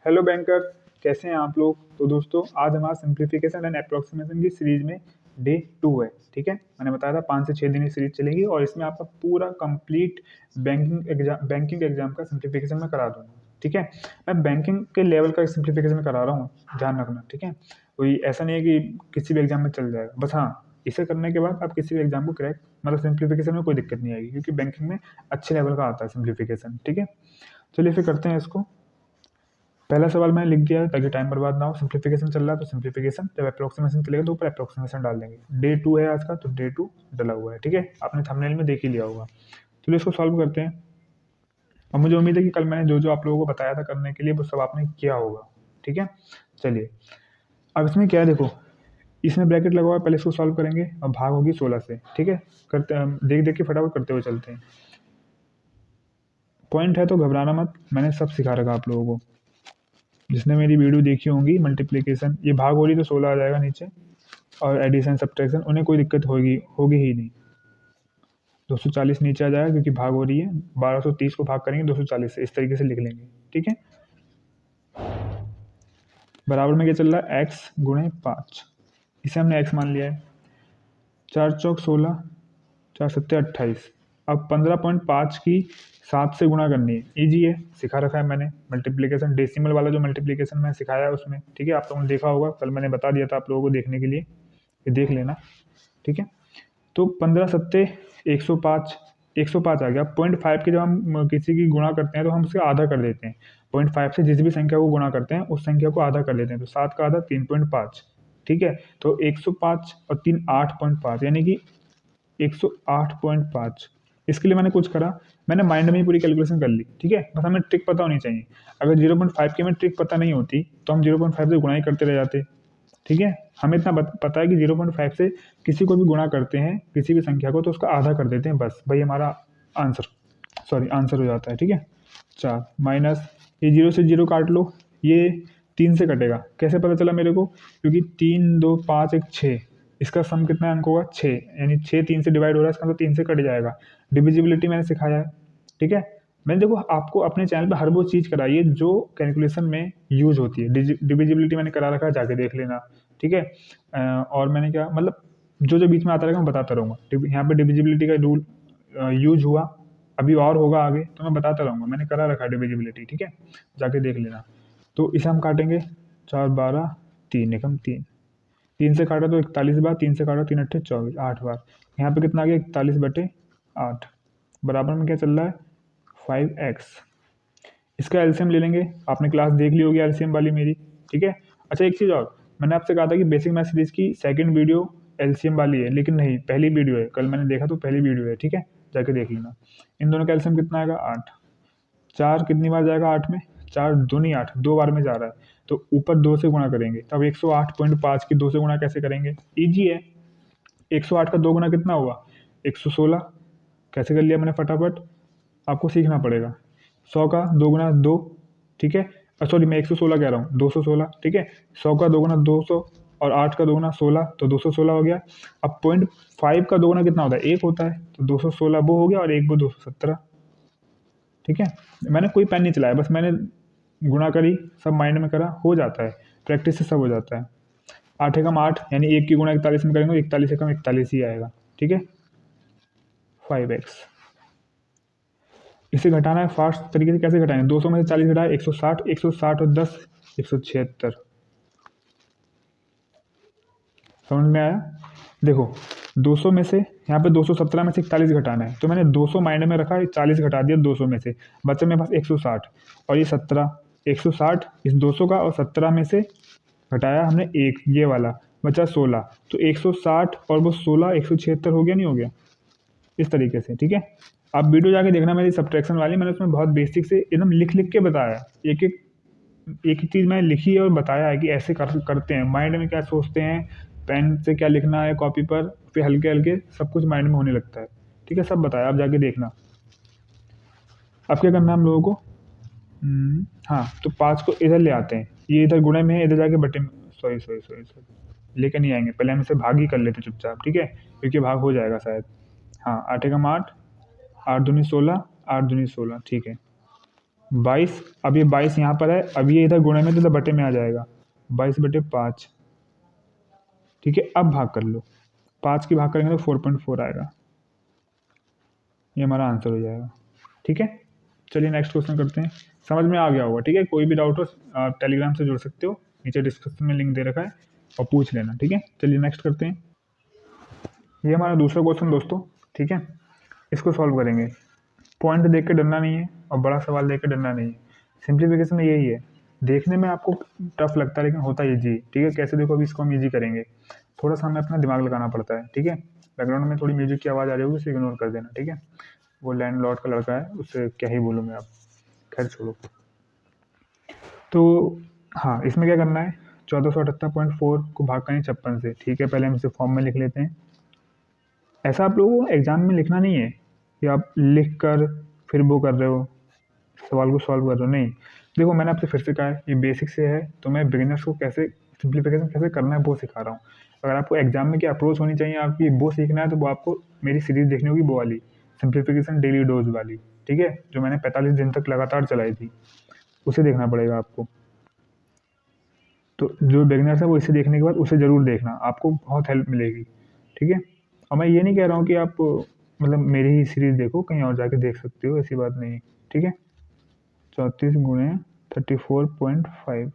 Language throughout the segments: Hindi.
हेलो बैंकर, कैसे हैं आप लोग। तो दोस्तों आज हमारा सिंप्लीफिकेशन एंड अप्रोक्सीमेशन की सीरीज में डे 2 है। ठीक है, मैंने बताया था 5 से 6 दिन ये सीरीज चलेगी और इसमें आपका पूरा कंप्लीट बैंकिंग एग्जाम का सिंप्लीफिकेशन मैं करा दूंगा। ठीक है, मैं बैंकिंग के लेवल का सिंप्लीफिकेशन करा रहा हूँ, ध्यान रखना। ठीक है, कोई ऐसा नहीं है कि किसी भी एग्जाम में चल जाएगा, बस हाँ इसे करने के बाद आप किसी भी एग्जाम को क्रैक मतलब सिंप्लीफिकेशन में कोई दिक्कत नहीं आएगी, क्योंकि बैंकिंग में अच्छे लेवल का आता है सिंप्लीफिकेशन। ठीक है, चलिए फिर करते हैं इसको। पहला सवाल मैंने लिख दिया है ताकि टाइम बर्बाद ना हो। सिंप्लीफिकेशन चल रहा है तो सिंप्लीफिकेशन, जब अप्रोक्सीमेशन चलेगा तो ऊपर अप्रोक्सीमेशन डाल देंगे। डे 2 है आज का, तो डे 2 डला हुआ है। ठीक है, आपने थंबनेल में देख ही लिया होगा। चलिए इसको सॉल्व करते हैं और मुझे उम्मीद है कि कल मैंने जो जो आप लोगों को बताया था करने के लिए वो सब आपने किया होगा। ठीक है, चलिए अब इसमें क्या है, देखो इसमें ब्रैकेट लगा हुआ है, पहले इसको सॉल्व करेंगे और भाग होगी 16 से। ठीक है, करते देख देख के फटाफट करते हुए चलते हैं। पॉइंट है तो घबराना मत, मैंने सब सिखा रखा आप लोगों को। जिसने मेरी वीडियो देखी होंगी मल्टीप्लिकेशन, ये भाग हो रही तो 16 आ जाएगा नीचे, और एडिशन सब्ट्रैक्शन उन्हें कोई दिक्कत होगी होगी ही नहीं। 240 नीचे आ जाएगा क्योंकि भाग हो रही है। 1230 को भाग करेंगे 240 से, इस तरीके से लिख लेंगे। ठीक है, बराबर में क्या चल रहा है, x गुणे 5, इसे हमने x मान लिया है। 4 चौक 16, 4 सत्ते 28। अब 15.5 की 7 से गुणा करनी है। ईजी है, सिखा रखा है मैंने मल्टीप्लिकेशन, डेसिमल वाला जो मल्टीप्लिकेशन मैंने सिखाया है उसमें। ठीक है, आप लोगों ने देखा होगा, कल मैंने बता दिया था आप लोगों को देखने के लिए, ये देख लेना। ठीक है, तो 15 सत्ते 105, 105 आ गया। 0.5 के जब हम किसी की गुणा करते हैं तो हम उसे आधा कर देते हैं। 0.5 से जिस भी संख्या को गुणा करते हैं उस संख्या को आधा कर देते हैं, तो 7 का आधा 3.5। ठीक है, तो 105 और 3 8.5, यानी कि 108.5। इसके लिए मैंने कुछ करा, मैंने माइंड में ही पूरी कैलकुलेशन कर ली। ठीक है, बस हमें ट्रिक पता होनी चाहिए। अगर 0.5 की हमें ट्रिक पता नहीं होती तो हम 0.5 से गुणा ही करते रह जाते। ठीक है, हमें इतना पता है कि 0.5 से किसी को भी गुणा करते हैं, किसी भी संख्या को, तो उसका आधा कर देते हैं, बस भाई हमारा आंसर हो जाता है। ठीक है, 4 माइनस ये 0 से 0 काट लो, ये 3 से कटेगा। कैसे पता चला मेरे को, क्योंकि 3 2 5 1 6, इसका सम कितना अंक होगा 6, यानी 6 3 से डिवाइड हो रहा है, इसका तो 3 से कट जाएगा। डिविजिबिलिटी मैंने सिखाया है। ठीक है, मैंने देखो आपको अपने चैनल पे हर वो चीज़ कराई है जो कैलकुलेशन में यूज होती है। डिविजिबिलिटी मैंने करा रखा है, जाके देख लेना। ठीक है, और मैंने क्या मतलब जो जो बीच में आता रहेगा मैं बताता रहूँगा। यहाँ पे डिविजिबिलिटी का रूल यूज हुआ, अभी और होगा आगे, तो मैं बताता रहूँगा, मैंने करा रखा है डिविजिबिलिटी। ठीक है, जाके देख लेना। तो इसे हम काटेंगे, 4 12 3 एकम 3, 3 से काटा तो 41 बार, 3 से काटा 3 अट्ठे 24, 8 बार। यहाँ पे कितना आ गया, 41/8। बराबर में क्या चल रहा है, 5x। इसका एलसीएम ले लेंगे, आपने क्लास देख ली होगी एलसीएम वाली मेरी। ठीक है, अच्छा एक चीज़ और, मैंने आपसे कहा था कि बेसिक मैथ सीरीज की सेकंड वीडियो एलसीएम वाली है, लेकिन नहीं, पहली वीडियो है। कल मैंने देखा तो पहली वीडियो है। ठीक है, जाके देख लेना। इन दोनों का एलसीएम कितना आएगा, 8। 4 कितनी बार जाएगा 8 में, 4 दूनी 8, 2 बार में जा रहा है, तो ऊपर 2 से गुणा करेंगे। तब 108.5 की 2 से गुणा कैसे करेंगे, ईजी है। 108 का 2 गुना कितना हुआ, 116। कैसे कर लिया मैंने फटाफट, आपको सीखना पड़ेगा। 100 का 2 गुना 2। ठीक है, सॉरी मैं 116 कह रहा हूँ, 216। ठीक है, 100 का 2 गुना 200 और 8 का 2 गुना 16, तो 216 हो गया। अब 0.5 का 2 गुना कितना होता है, 1 होता है, तो 216 वो हो गया और 1 वो 217। ठीक है, मैंने कोई पेन नहीं चलाया, बस मैंने गुणा करी, सब माइंड में करा, हो जाता है, प्रैक्टिस से सब हो जाता है। 8 एकम 8, यानी 1 की गुणा 41 में करेंगे, 41 एकम 41 ही आएगा। ठीक है, 5x। इसे घटाना है फास्ट तरीके से, कैसे घटाएंगे, 200 में से 40 घटाए 160, 160 और 10 176। समझ में आया, देखो 200 में से, यहाँ पे 217 में से 41 घटाना है, तो मैंने 200 माइंड में रखा, 40 घटा दिया 200 में से, बचा मेरे पास 160 और ये 17। 160 इस 200 का और 17 में से घटाया हमने एक, ये वाला बचा 16, तो 160 और वो 16 176 हो गया, नहीं हो गया, इस तरीके से। ठीक है, आप वीडियो जाके देखना मेरी सब्ट्रैक्शन वाली, मैंने उसमें बहुत बेसिक से एकदम लिख लिख के बताया, एक एक चीज़ मैंने लिखी है और बताया है कि ऐसे करते हैं, माइंड में क्या सोचते हैं, पेन से क्या लिखना है कॉपी पर, फिर हल्के हल्के सब कुछ माइंड में होने लगता है। ठीक है, सब बताया, आप जाके देखना। अब क्या करना है हम लोगों को, हाँ तो 5 को इधर ले आते हैं, ये इधर गुणे में है, इधर जाके बटे में, सॉरी लेके नहीं आएंगे, पहले हम इसे भाग ही कर लेते चुपचाप। ठीक है, क्योंकि भाग हो जाएगा शायद। हाँ 8 एकम 8, 8 दूनी 16, 8 दूनी 16। ठीक है, 22, अब ये 22 यहाँ पर है, अब ये इधर गुणे में तो इधर बटे में आ जाएगा, 22/5। ठीक है, अब भाग कर लो, 5 की भाग करेंगे तो 4.4 आएगा, ये हमारा आंसर हो जाएगा। ठीक है, चलिए नेक्स्ट क्वेश्चन करते हैं। समझ में आ गया होगा, ठीक है। कोई भी डाउट हो आप टेलीग्राम से जुड़ सकते हो, नीचे डिस्क्रिप्शन में लिंक दे रखा है और पूछ लेना। ठीक है, चलिए नेक्स्ट करते हैं। ये हमारा दूसरा क्वेश्चन दोस्तों, ठीक है। इसको सॉल्व करेंगे। पॉइंट देख के डरना नहीं है और बड़ा सवाल देख के डरना नहीं है। सिंप्लीफिकेशन में यही है, देखने में आपको टफ लगता है लेकिन होता ईजी। ठीक है, कैसे देखो अभी इसको हम ईजी करेंगे। थोड़ा सा हमें अपना दिमाग लगाना पड़ता है। ठीक है, बैकग्राउंड में थोड़ी म्यूजिक की आवाज़ आ रही होगी, उसे इग्नोर कर देना। ठीक है, वो लैंडलॉर्ड का लड़का है, उससे क्या ही बोलूँ मैं, आप खैर छोड़ो। तो हाँ, इसमें क्या करना है, 1478.4 को भाग करनी 56 से। ठीक है, पहले हम इसे फॉर्म में लिख लेते हैं। ऐसा आप लोगों को एग्जाम में लिखना नहीं है कि आप लिख कर फिर वो कर रहे हो, सवाल को सॉल्व कर रहे हो, नहीं। देखो मैंने आपसे फिर से कहा है, ये बेसिक से है, तो मैं बिगिनर्स को कैसे सिंप्लीफिकेशन कैसे करना है वो सिखा रहा हूँ। अगर आपको एग्जाम में क्या अप्रोच होनी चाहिए आपकी, वो सीखना है, तो वो आपको मेरी सीरीज देखनी होगी, वो वाली सिंप्लीफिकेशन डेली डोज वाली। ठीक है, जो मैंने 45 दिन तक लगातार चलाई थी, उसे देखना पड़ेगा आपको। तो जो बिगिनर्स है वो इसे देखने के बाद उसे ज़रूर देखना, आपको बहुत हेल्प मिलेगी। ठीक है, और मैं ये नहीं कह रहा हूँ कि आप मतलब मेरी ही सीरीज़ देखो, कहीं और जाके देख सकते हो, ऐसी बात नहीं। ठीक है, 34 गुणे 34.5।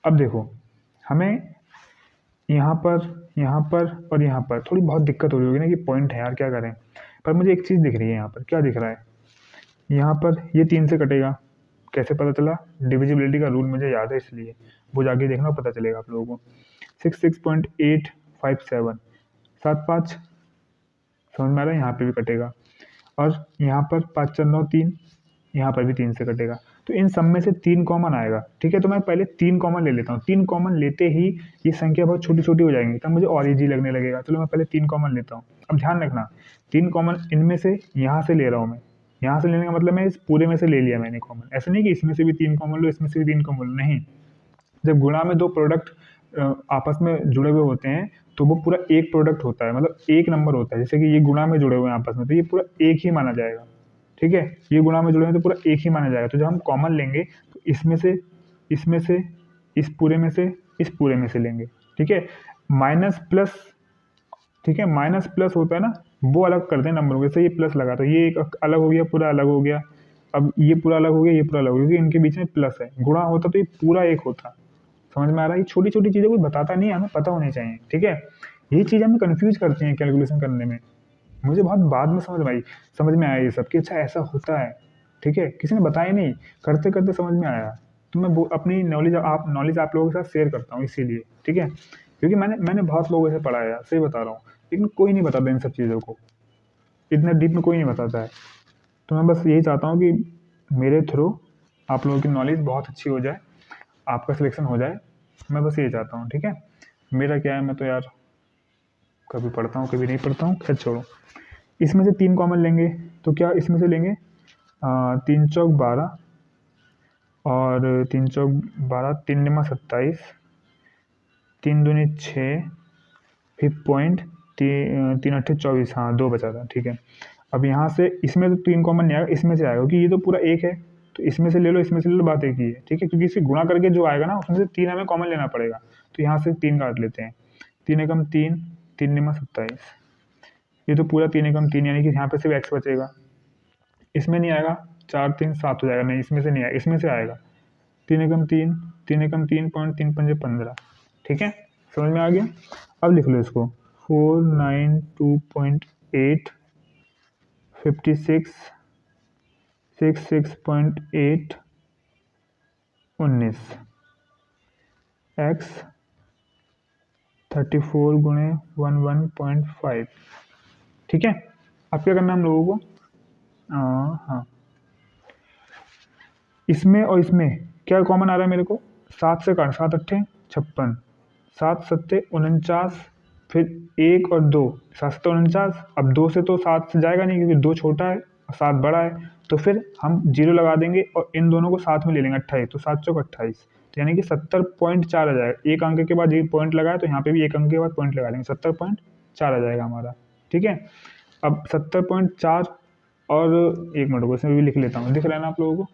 अब देखो हमें यहाँ पर और यहाँ पर थोड़ी बहुत दिक्कत हो रही होगी ना कि पॉइंट है यार, क्या करें। पर मुझे एक चीज़ दिख रही है, यहाँ पर क्या दिख रहा है, यहाँ पर ये 3 से कटेगा। कैसे पता चला, डिविजिबिलिटी का रूल मुझे याद है, इसलिए वो जाके देखना, पता चलेगा आप लोगों को। 66.857, 7 5 समझ में आ रहा है, यहाँ पे भी कटेगा। और यहाँ पर 5 4 9 3, यहाँ पर भी 3 से कटेगा। तो इन सब में से 3 कॉमन आएगा। ठीक है, तो मैं पहले 3 कॉमन ले लेता हूँ। 3 कॉमन लेते ही ये संख्या बहुत छोटी छोटी हो जाएंगी, तब मुझे और ईजी लगने लगेगा। चलो मैं पहले 3 कॉमन लेता हूँ। अब ध्यान रखना, 3 कॉमन इनमें से यहाँ से ले रहा हूँ मैं। यहाँ से लेने का मतलब मैं इस पूरे में से ले लिया मैंने कॉमन, ऐसे नहीं कि इसमें से भी 3 कॉमन लो, इसमें से भी 3 कॉमन लो, नहीं। जब गुणा में 2 प्रोडक्ट आपस में जुड़े हुए होते हैं, तो वो पूरा एक प्रोडक्ट होता है, मतलब एक नंबर होता है। जैसे कि ये गुणा में जुड़े हुए हैं आपस में, तो ये पूरा एक ही माना जाएगा। ठीक है, ये गुणा में जुड़े हैं तो पूरा एक ही माना जाएगा। तो जब हम कॉमन लेंगे तो इसमें से, इस पूरे में से, इस पूरे में से लेंगे। ठीक है, माइनस प्लस, ठीक है, माइनस प्लस होता है ना, वो अलग करते हैं नंबरों के। जैसे ये प्लस लगा तो ये एक अलग हो गया, पूरा अलग हो गया। अब ये पूरा अलग हो गया, ये पूरा अलग हो गया, क्योंकि इनके बीच में प्लस है। गुणा होता तो ये पूरा एक होता। समझ में आ रहा है, ये छोटी छोटी चीज़ें कोई बताता नहीं है, हमें पता होनी चाहिए। ठीक है, यही चीज़ हमें कंफ्यूज करती हैं कैलकुलेशन करने में। मुझे बहुत बाद में समझ में आया ये सब कि अच्छा ऐसा होता है। ठीक है, किसी ने बताया नहीं, करते करते समझ में आया। तो मैं वो अपनी नॉलेज आप लोगों के साथ शेयर करता हूँ इसीलिए। ठीक है, क्योंकि मैंने बहुत लोगों से पढ़ा है यार, सही बता रहा हूँ, लेकिन कोई नहीं बताता इन सब चीज़ों को, इतना डीप में कोई नहीं बताता है। तो मैं बस यही चाहता हूँ कि मेरे थ्रू आप लोगों की नॉलेज बहुत अच्छी हो जाए, आपका सिलेक्शन हो जाए, मैं बस यही चाहता हूँ। ठीक है, मेरा क्या है, मैं तो यार कभी पढ़ता हूँ कभी नहीं पढ़ता हूँ, खैर छोड़ो। इसमें से 3 कॉमन लेंगे तो क्या इसमें से लेंगे 3 चौक 12 और 3 चौक 12, 3 निमा 27, 3 दूनी 6, फिर पॉइंट 3 अट्ठे 24, हाँ 2 बचा था। ठीक है, अब यहाँ से इसमें तो 3 कॉमन नहीं आएगा, इसमें से आएगा, क्योंकि ये तो पूरा एक है। तो इसमें से ले लो, इसमें से ले लो, बात एक ही है। ठीक है, क्योंकि इसे गुणा करके जो आएगा ना, उसमें से 3 हमें कॉमन लेना पड़ेगा। तो यहाँ से 3 काट लेते हैं, 3 एकम 3, 3 निमा 27, ये तो पूरा 3 एकम 3, यानी कि यहाँ पे सिर्फ एक्स बचेगा। इसमें नहीं आएगा, 4 3 7 हो जाएगा, नहीं इसमें से नहीं आएगा, इसमें से आएगा 3 एकम 3, 3 एकम 3 पॉइंट 3 पंजे 15। ठीक है, समझ में आ गया। अब लिख लो इसको 492.8, 56, 66.8, 19, एक्स 34 गुणे 11.5। ठीक है, अब क्या करना है हम लोगों को, हाँ इसमें और इसमें क्या कॉमन आ रहा है मेरे को, 7 से काट, 7 अट्ठे 56, 7 सत्ते 49, फिर 1 और 2, 7 सत्ते 49। अब 2 से तो 7 से जाएगा नहीं, क्योंकि 2 छोटा है और 7 बड़ा है। तो फिर हम 0 लगा देंगे और इन दोनों को साथ में ले लेंगे, 28, तो 7 चौक 28, तो यानी कि 70.4 आ जाएगा। एक अंक के बाद ये पॉइंट लगाया, तो यहाँ पे भी एक अंक के बाद पॉइंट लगा देंगे, 70.4 आ जाएगा हमारा। ठीक है, अब 70.4 और 1 मिनट को इसमें भी लिख लेता हूँ, दिख रहा है ना आप लोगों को।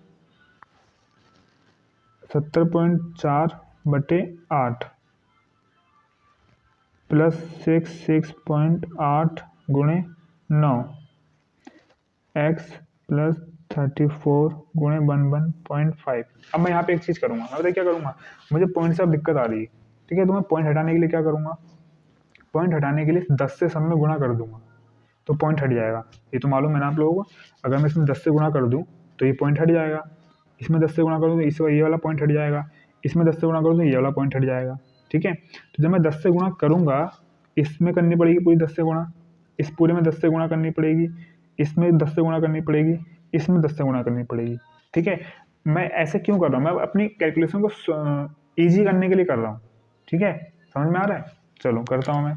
70.4/8 प्लस 66.8 गुणे 9 x प्लस 34 गुणे 11.5। अब मैं यहाँ पे एक चीज़ करूँगा, मैं बताइए क्या करूँगा, मुझे पॉइंट से अब दिक्कत आ रही है, ठीक है। तो मैं पॉइंट हटाने के लिए क्या करूँगा, पॉइंट हटाने के लिए 10 से सब में गुणा कर दूंगा तो पॉइंट हट जाएगा। ये तो मालूम है ना आप लोगों को, अगर मैं इसमें 10 से गुणा कर दूं तो ये पॉइंट हट जाएगा, इसमें 10 से गुणा करूँ तो इस ये वाला पॉइंट हट जाएगा, इसमें 10 से गुणा करूँ तो ये वाला पॉइंट हट जाएगा, ठीक है। तो जब मैं 10 से गुणा करूँगा, इसमें करनी पड़ेगी पूरी 10 से गुणा, इस पूरे में 10 से गुणा करनी पड़ेगी, इसमें 10 से गुणा करनी पड़ेगी, इसमें 10 से गुणा करनी पड़ेगी, ठीक है। मैं ऐसे क्यों कर रहा हूँ, मैं अपनी कैलकुलेशन को ईजी करने के लिए कर रहा हूँ, ठीक है। समझ में आ रहा है, चलो करता हूँ मैं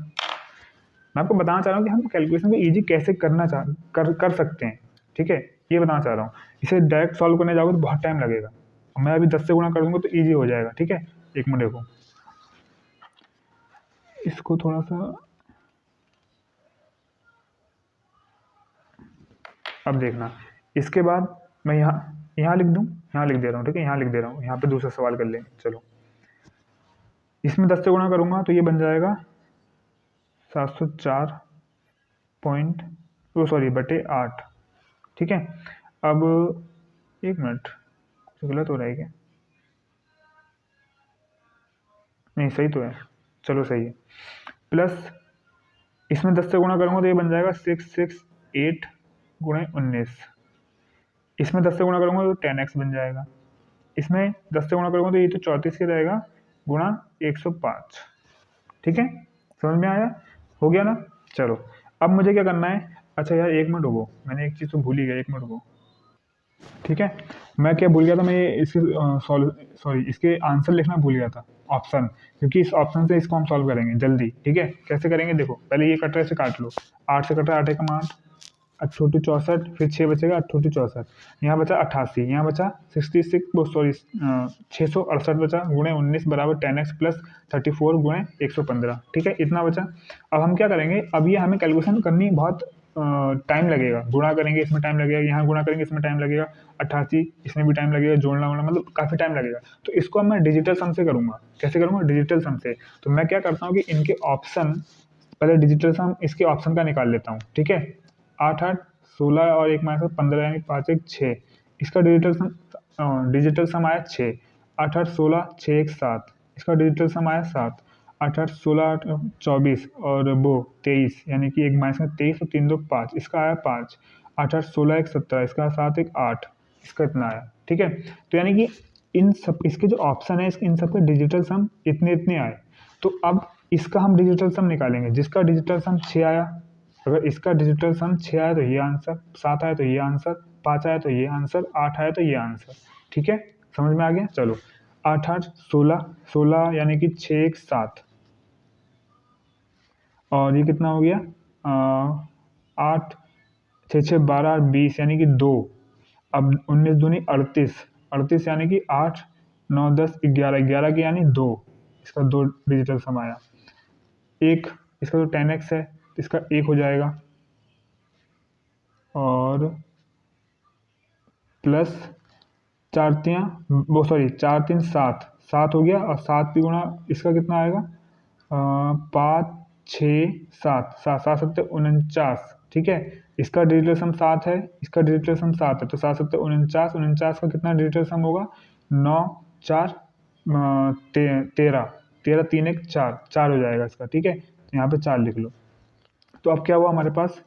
आपको बताना चाह रहा हूँ कि हम कैलकुलेशन को इजी कैसे कर सकते हैं, ठीक है। ये बताना चाह रहा हूँ, इसे डायरेक्ट सॉल्व करने जाओगे तो बहुत टाइम लगेगा, मैं अभी 10 से गुणा कर दूंगा तो इजी हो जाएगा, ठीक है। एक मिनट देखो, इसको थोड़ा सा अब देखना, इसके बाद मैं यहाँ लिख दूँ, यहाँ लिख दे रहा हूँ, ठीक है, यहाँ लिख दे रहा हूँ, यहाँ पे दूसरा सवाल कर लेंगे। चलो, इसमें 10 से गुणा करूंगा तो ये बन जाएगा 704.8, ठीक है। अब एक मिनट, कुछ गलत हो रहा है क्या, नहीं सही तो है, चलो सही है। प्लस इसमें 10 से गुणा करूंगा तो ये बन जाएगा 668 गुणे 19, इसमें 10 से गुणा करूंगा तो 10x बन जाएगा, इसमें 10 से गुणा करूंगा तो ये तो 34 ही रहेगा गुणा 105, ठीक है। समझ में आया, हो गया ना। चलो अब मुझे क्या करना है, अच्छा यार एक मिनट रुको, मैंने एक चीज़ तो भूल ही गया, एक मिनट रुको, ठीक है। मैं क्या भूल गया था, मैं ये इसके सॉरी इसके आंसर लिखना भूल गया था, ऑप्शन, क्योंकि इस ऑप्शन से इसको हम सॉल्व करेंगे जल्दी, ठीक है। कैसे करेंगे देखो, पहले ये कट रहा है, इसे काट लो, 8 से कट रहा है, 8 एकम 8, 8 64, फिर 6 बचेगा, 8 64, यहाँ बचा 88, यहाँ बचा 66 सॉरी 668 बचा गुणे 19 बराबर 10x प्लस 34 गुणे 115, ठीक है, इतना बचा। अब हम क्या करेंगे, अब ये हमें कैलकुलेशन करनी बहुत टाइम लगेगा, गुणा करेंगे इसमें टाइम लगेगा, यहाँ गुणा करेंगे इसमें टाइम लगेगा, 88 इसमें भी टाइम लगेगा, जोड़ना वोड़ना मतलब काफ़ी टाइम लगेगा। तो इसको मैं डिजिटल सम से करूँगा, कैसे करूँगा, डिजिटल सम से। तो मैं क्या करता हूँ कि इनके ऑप्शन, पहले डिजिटल सम इसके ऑप्शन का निकाल लेता हूँ, ठीक है। 8 8 16 और 1 माइनस 15 यानी 5 1 6, इसका डिजिटल सम आया 6, 8 8 16 6 1 7, इसका डिजिटल सम आया 7, 8 8 16 8 24 और वो 23 यानी कि 1 माइनस में 23 और 3 2 5, इसका आया 5, 8 8 16 1 17, इसका 7 1 8, इसका इतना आया, ठीक है। तो यानी कि इन सब इसके जो ऑप्शन है इन सब के डिजिटल सम इतने इतने आए। तो अब इसका हम डिजिटल सम निकालेंगे, जिसका डिजिटल सम 6 आया, अगर इसका डिजिटल सम 6 आया तो ये आंसर, 7 आया तो ये आंसर, 5 आया तो ये आंसर, 8 आया तो ये आंसर, ठीक है। समझ में आ गया, चलो 8 8 16 16 यानी कि 6 1 7, और ये कितना हो गया 8 6 6 12 20 यानी कि 2, अब 19 दूनी 38 38 यानी कि 8 9 10 11 11 की यानी 2, इसका 2 डिजिटल सम आया। एक इसका तो 10x है, इसका 1 हो जाएगा, और प्लस 4 3 वो सॉरी 4 3 7 7 हो गया, और 7 की गुणा इसका कितना आएगा 5 6 7 7 7 7 49, ठीक है। इसका डिजिटल सम 7 है, इसका डिजिटल सम 7 है, तो 7 7 49, 49 का कितना डिजिटल सम होगा 9 4 13 13 3 1 4 4 हो जाएगा इसका, ठीक है। तो यहाँ पे 4 लिख लो। तो अब क्या हुआ हमारे पास,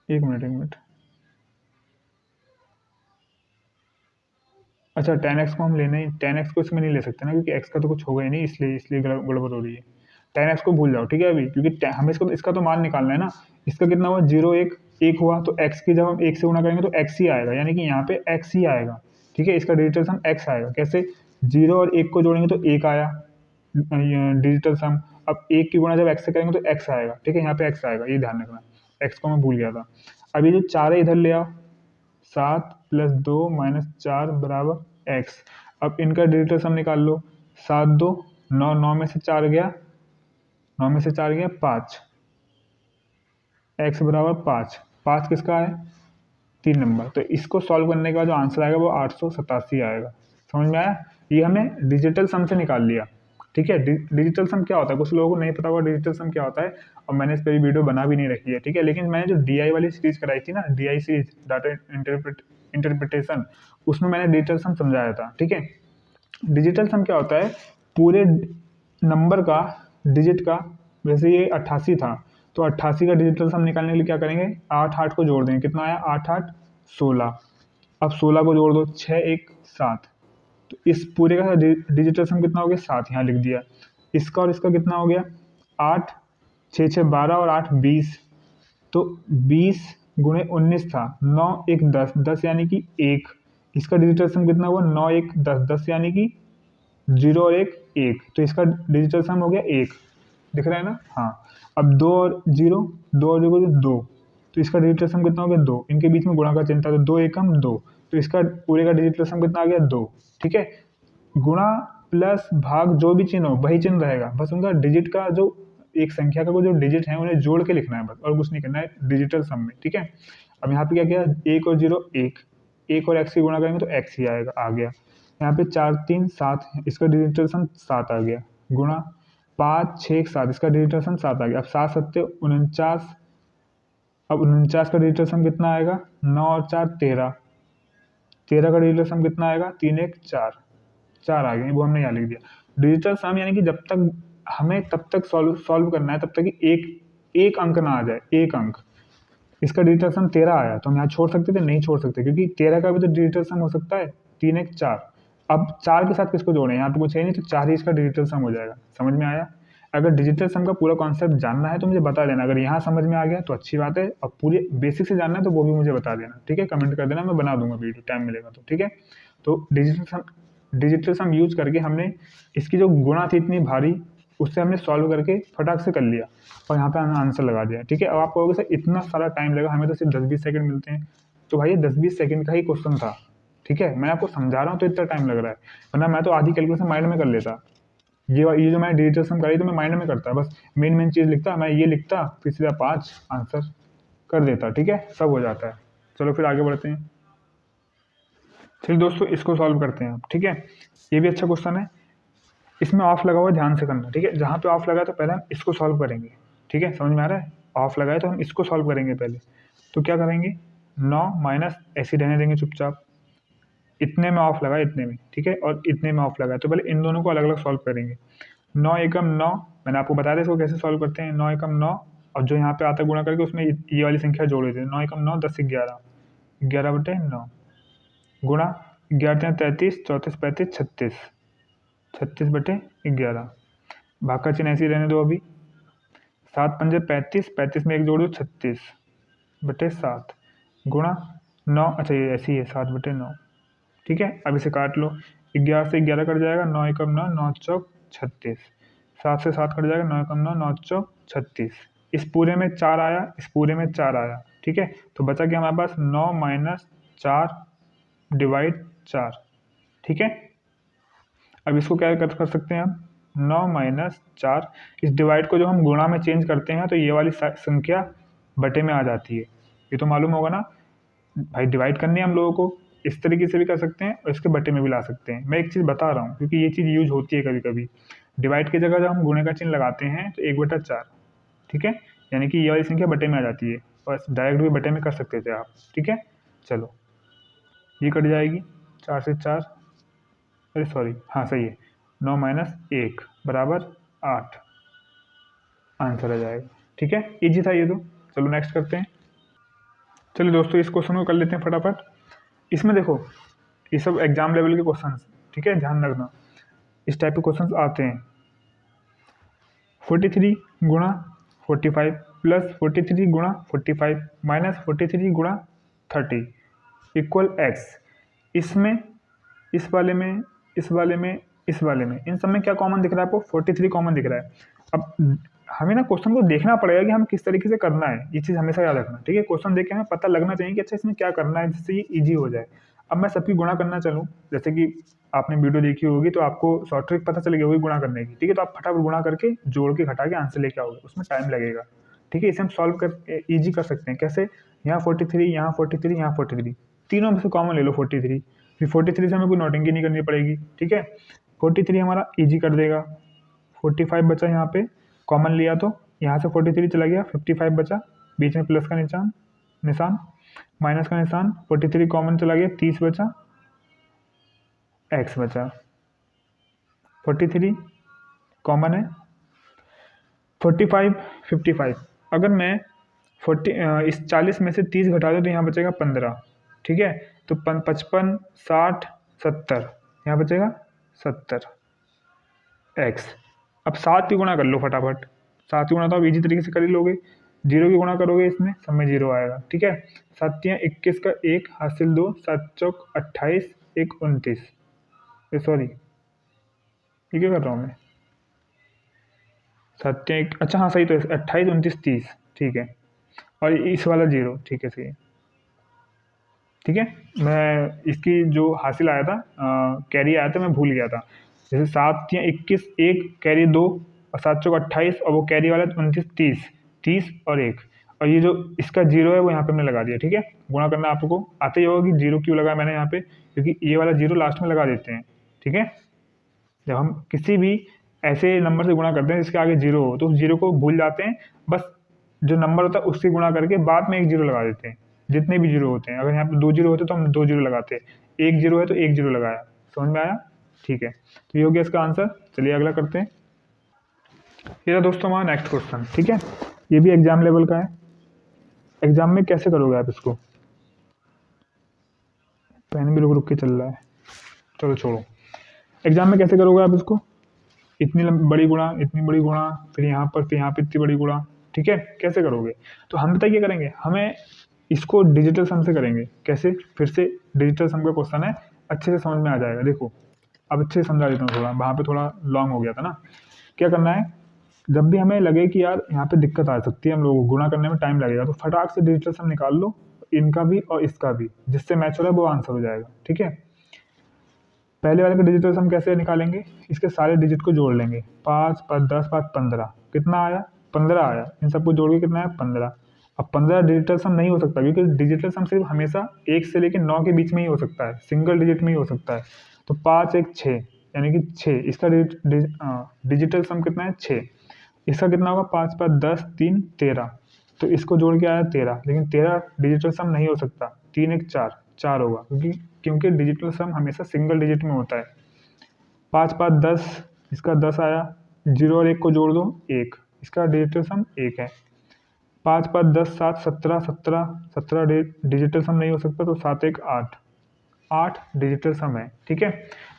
एक मिनट, अच्छा 10x को हम लेने 10x को इसमें नहीं ले सकते ना, क्योंकि x का तो कुछ होगा ही नहीं, इसलिए गड़बड़ हो रही है। 10x को भूल जाओ, ठीक है अभी, क्योंकि हमें इसका तो मान निकालना है ना। इसका कितना हुआ 0 1 1 हुआ, तो x की जब हम 1 से गुणा करेंगे तो x ही आएगा, यानी कि यहाँ पे x ही आएगा, ठीक है। इसका डिजिटल सम x आएगा, कैसे 0 और 1 को जोड़ेंगे तो 1 आया डिजिटल सम। अब 1 की गुणा जब x से करेंगे तो x आएगा, ठीक है, यहाँ पे x आएगा, ये ध्यान रखना, x को मैं भूल गया था। अब ये जो 4 है इधर ले आओ, 7 + 2 - 4 बराबर x। अब इनका डिजिटल सम निकाल लो, 7 2 9 9 में से 4 गया, 9 में से 4 गया 5, x बराबर 5, 5 किसका है 3 नंबर। तो इसको सॉल्व करने के बाद जो आंसर आएगा वो 887 आएगा। समझ में आया। ये हमने डिजिटल सम से निकाल लिया, ठीक है। डिजिटल सम क्या होता है, कुछ लोगों को नहीं पता होगा डिजिटल सम क्या होता है, और मैंने इस पर वीडियो बना भी नहीं रखी है, ठीक है। लेकिन मैंने जो DI वाली सीरीज कराई थी ना, DI सीरीज, डाटा इंटरप्रिटेशन, उसमें मैंने डिजिटल सम समझाया था, ठीक है। डिजिटल सम क्या होता है, पूरे नंबर का, डिजिट का, वैसे ये 88 था, तो 88 का डिजिटल सम निकालने के लिए क्या करेंगे, 8 को जोड़ देंगे, कितना आया, 8 16। अब 16 को जोड़ दो, 6 1 7, तो इस पूरे का डिजिटल सम कितना हो गया, 7, यहाँ लिख दिया। इसका और इसका कितना हो गया, 8 6 6 12 और 8 20, तो 20 गुणे 19 था, 9 1 10, 10 यानी कि 1। इसका डिजिटल सम कितना हुआ, 9 1 10, 10 यानी कि 0 और 1 1, तो इसका डिजिटल सम हो गया 1, दिख रहा है ना, हाँ। अब 2 और 0, 2 और 0 2, तो इसका डिजिटल सम कितना हो गया, 2। इनके बीच में गुणा का चिन्ह था, तो 2 एकम 2, तो इसका पूरे का डिजिटल सम कितना आ गया, 2, ठीक है। गुणा प्लस भाग जो भी चिन्ह हो वही चिन्ह रहेगा, बस उनका डिजिट का जो एक संख्या का जो डिजिट है उन्हें जोड़ के लिखना है बस, और कुछ नहीं करना है डिजिटल सम में, ठीक है। अब यहाँ पे क्या किया, 1 और 0 1, 1 और x की गुणा करेंगे तो x ही आएगा, आ गया। यहाँ पे 4 3 7, इसका डिजिटल सम 7 आ गया, गुणा 5 6 7, इसका डिजिटल सम 7 आ गया। अब 7 7 49, अब 49 का डिजिटल सम कितना आएगा, 9 और 4 13, 13 का डिजिटल सम कितना आएगा, 3 1 4, 4 आ गए, वो हमने यहाँ लिख दिया। डिजिटल सम यानी कि जब तक हमें तब तक सॉल्व करना है तब तक कि एक अंक ना आ जाए, एक अंक। इसका डिजिटल सम 13 आया, तो हम यहाँ छोड़ सकते थे, नहीं छोड़ सकते, क्योंकि 13 का भी तो डिजिटल सम हो सकता है, 3 1 4। अब 4 के साथ किसको जोड़े, यहाँ पे कुछ है नहीं, तो 4 ही इसका डिजिटल सम हो जाएगा। समझ में आया। अगर डिजिटल सम का पूरा कॉन्सेप्ट जानना है तो मुझे बता देना, अगर यहाँ समझ में आ गया तो अच्छी बात है, और पूरे बेसिक से जानना है तो वो भी मुझे बता देना, ठीक है। कमेंट कर देना, मैं बना दूंगा वीडियो, टाइम मिलेगा तो, ठीक है। तो डिजिटल सम यूज करके हमने इसकी जो गुणा थी इतनी भारी, उससे हमने सॉल्व करके फटाक से कर लिया, और यहाँ पे हमने आंसर लगा दिया, ठीक है। अब आप कहोगे सर इतना सारा टाइम लगा, हमें तो सिर्फ 10-20 सेकंड मिलते हैं, तो भाई 10-20 सेकंड का ही क्वेश्चन था, ठीक है। मैं आपको समझा रहा हूँ तो इतना टाइम लग रहा है, वरना मैं तो आधी कैलकुलेशन माइंड में कर लेता। ये जो मैंने डिजिटल सम करी तो मैं माइंड में करता, बस मेन चीज़ लिखता, मैं ये लिखता, फिर सीधा 5 आंसर कर देता, ठीक है, सब हो जाता है। चलो फिर आगे बढ़ते हैं। चलिए दोस्तों, इसको सॉल्व करते हैं, ठीक है। ये भी अच्छा क्वेश्चन है, इसमें ऑफ लगा हुआ है, ध्यान से करना, ठीक है। जहाँ पे ऑफ लगा है तो पहले हम इसको सॉल्व करेंगे, ठीक है, समझ में आ रहा है। ऑफ लगा है तो हम इसको सॉल्व करेंगे पहले, तो क्या करेंगे, 9 माइनस ऐसे रहने देंगे चुपचाप, इतने में ऑफ लगा है, इतने में, ठीक है, और इतने में ऑफ लगा है, तो पहले इन दोनों को अलग अलग सॉल्व करेंगे। 9 एकम 9, मैंने आपको बताया था इसको कैसे सॉल्व करते हैं, 9 एकम 9, और जो यहाँ पे आता है गुणा करके उसमें ये वाली संख्या जोड़ देते हैं, 9 एकम 9 10 11, 11/9, गुणा 11 33, 34 35 36, 36/11, भाग का चिन्ह ऐसे ही रहने दो अभी, 7 पंजे 35, 35 में एक जोड़ दो 36/7, गुणा 9, अच्छा ये ऐसी है 7/9, ठीक है। अब इसे काट लो, 11 से 11 कट जाएगा, 9 एकम 9, 9 चौक 36, 7 से 7 कट जाएगा, 9 एकम 9, 9 चौक 36, इस पूरे में 4 आया, इस पूरे में 4 आया, ठीक है। तो बचा क्या हमारे पास, 9 माइनस 4 डिवाइड 4, ठीक है। अब इसको क्या कर सकते हैं हम, 9 माइनस 4, इस डिवाइड को जो हम गुणा में चेंज करते हैं तो ये वाली संख्या बटे में आ जाती है, ये तो मालूम होगा ना भाई। डिवाइड करनी है हम लोगों को, इस तरीके से भी कर सकते हैं और इसके बटे में भी ला सकते हैं। मैं एक चीज़ बता रहा हूँ क्योंकि ये चीज़ यूज होती है कभी कभी, डिवाइड की जगह जब हम गुणे का चिन्ह लगाते हैं तो 1/4, ठीक है, यानी कि ये वाली संख्या बटे में आ जाती है, और डायरेक्ट भी बटे में कर सकते थे आप, ठीक है। चलो ये कट जाएगी, 4 से 4, अरे सॉरी, हाँ सही है, 9 माइनस 1 बराबर 8, आंसर आ जाएगा, ठीक है। इजी था ये तो। चलो नेक्स्ट करते हैं। चलिए दोस्तों, इस क्वेश्चन को कर लेते हैं फटाफट। इसमें देखो, ये सब एग्जाम लेवल के क्वेश्चन, ठीक है, ध्यान रखना, इस टाइप के क्वेश्चन आते हैं। 43 गुणा 45 प्लस 43 गुणा 45 माइनस 43 गुणा 30 इक्वल x। इसमें, इस वाले में, इस वाले में, इस वाले में, इन सब में क्या कॉमन दिख रहा है आपको, 43 कॉमन दिख रहा है। अब हमें ना क्वेश्चन को देखना पड़ेगा कि हम किस तरीके से करना है, ये चीज़ हमेशा याद रखना, ठीक है। क्वेश्चन देख के हमें पता लगना चाहिए कि अच्छा इसमें क्या करना है, जिससे ये ईजी हो जाए। अब मैं सबकी गुणा करना चलूँ, जैसे कि आपने वीडियो देखी होगी तो आपको शॉर्ट ट्रिक पता चलेगी होगी गुणा करने की, ठीक है। तो आप फटाफट गुणा करके जोड़ के घटा के आंसर लेके आओगे, उसमें टाइम लगेगा, ठीक है। इसे हम सॉल्व कर ईजी कर सकते हैं कैसे, यहाँ 43, यहाँ 43, यहाँ 43, तीनों में से कॉमन ले लो 43, फिर 43 से हमें कोई नोटिंग नहीं करनी पड़ेगी, ठीक है। 43 हमारा ईजी कर देगा। 45 बचा यहाँ पे, कॉमन लिया तो यहाँ से 43 चला गया, 55 बचा, बीच में प्लस का निशान निशान माइनस का निशान, 43 कॉमन चला गया, 30 बचा, एक्स बचा। 43 कॉमन है, 45 55। अगर मैं इस 40 में से 30 घटा दूँ तो यहाँ बचेगा 15, ठीक है। तो 55 60 70, यहाँ बचेगा 70 एक्स। अब 7 की गुणा कर लो फटाफट। 7 की गुणा तो आप इजी तरीके से कर ही लोगे। 0 की गुणा करोगे इसमें, सब में 0 आएगा, ठीक है। 7 तियाँ 21 का 1 हासिल 2, 7 चौक 28, 1 29। सॉरी, ये क्या कर रहा हूँ मैं? 7 तियाँ अच्छा हाँ सही तो है, 28 29 30, ठीक है। और इस वाला 0, ठीक है, सही है, ठीक है। मैं इसकी जो हासिल आया था कैरी आया था मैं भूल गया था। जैसे 7 या 21 1 कैरी 2 और 7 चौक 28 और वो कैरी वाला 29 30 30 और 1, और ये जो इसका 0 है वो यहाँ पे मैंने लगा दिया, ठीक है। गुणा करना आपको आता ही होगा कि 0 क्यों लगाया मैंने यहाँ पे, क्योंकि ये वाला 0 लास्ट में लगा देते हैं, ठीक है। जब हम किसी भी ऐसे नंबर से गुणा करते हैं जिसके आगे 0 हो तो उस 0 को भूल जाते हैं, बस जो नंबर होता है उससे गुणा करके बाद में एक 0 लगा देते हैं। जितने भी 0 होते हैं, अगर यहाँ पे 2 0 होते तो हम 2 0 लगाते हैं, 1 0 है तो 1 0 लगाया। समझ में आया? ठीक है, तो ये हो गया इसका आंसर। चलिए अगला करते हैं। ये था दोस्तों हमारा नेक्स्ट क्वेश्चन, ठीक है। ये भी एग्जाम लेवल का है। एग्जाम में कैसे करोगे आप इसको? पेन भी रुक रुक के चल रहा है, चलो छोड़ो। एग्जाम में कैसे करोगे आप इसको? इतनी बड़ी गुणा, इतनी बड़ी गुणा, फिर यहाँ पर इतनी बड़ी गुणा, ठीक है। कैसे करोगे? तो हम बताइए करेंगे, हमें इसको डिजिटल सम से करेंगे। कैसे? फिर से डिजिटल सम का क्वेश्चन है, अच्छे से समझ में आ जाएगा। देखो अब अच्छे से समझा देता हूँ, थोड़ा वहाँ पे थोड़ा लॉन्ग हो गया था ना। क्या करना है, जब भी हमें लगे कि यार यहाँ पे दिक्कत आ सकती है, हम लोगों को गुणा करने में टाइम लगेगा, तो फटाक से डिजिटल सम निकाल लो, इनका भी और इसका भी, जिससे मैच हो रहा है वो आंसर हो जाएगा, ठीक है। पहले वाले का डिजिटल सम कैसे निकालेंगे? इसके सारे डिजिट को जोड़ लेंगे, 5 5 10 5 15, कितना आया? 15 आया। इन सबको जोड़ के कितना है? 15। अब 15 डिजिटल सम नहीं हो सकता, क्योंकि डिजिटल सम सिर्फ हमेशा 1 से लेकर 9 के बीच में ही हो सकता है, सिंगल डिजिट में ही हो सकता है। तो 5 1 6 यानी कि 6, इसका डिजिटल सम कितना है? 6। इसका कितना होगा? 5 5 10 3 13, तो इसको जोड़ के आया 13, लेकिन 13 डिजिटल सम नहीं हो सकता। 3 1 4 4 होगा, क्योंकि डिजिटल सम हमेशा सिंगल डिजिट में होता है। 5 5 10, इसका 10 आया, 0 और 1 को जोड़ दो 1, इसका डिजिटल सम 1 है। 5 5 10 7 17 17 17 डिजिटल सम नहीं हो सकता, तो 7 1 8 8 डिजिटल सम है, ठीक है।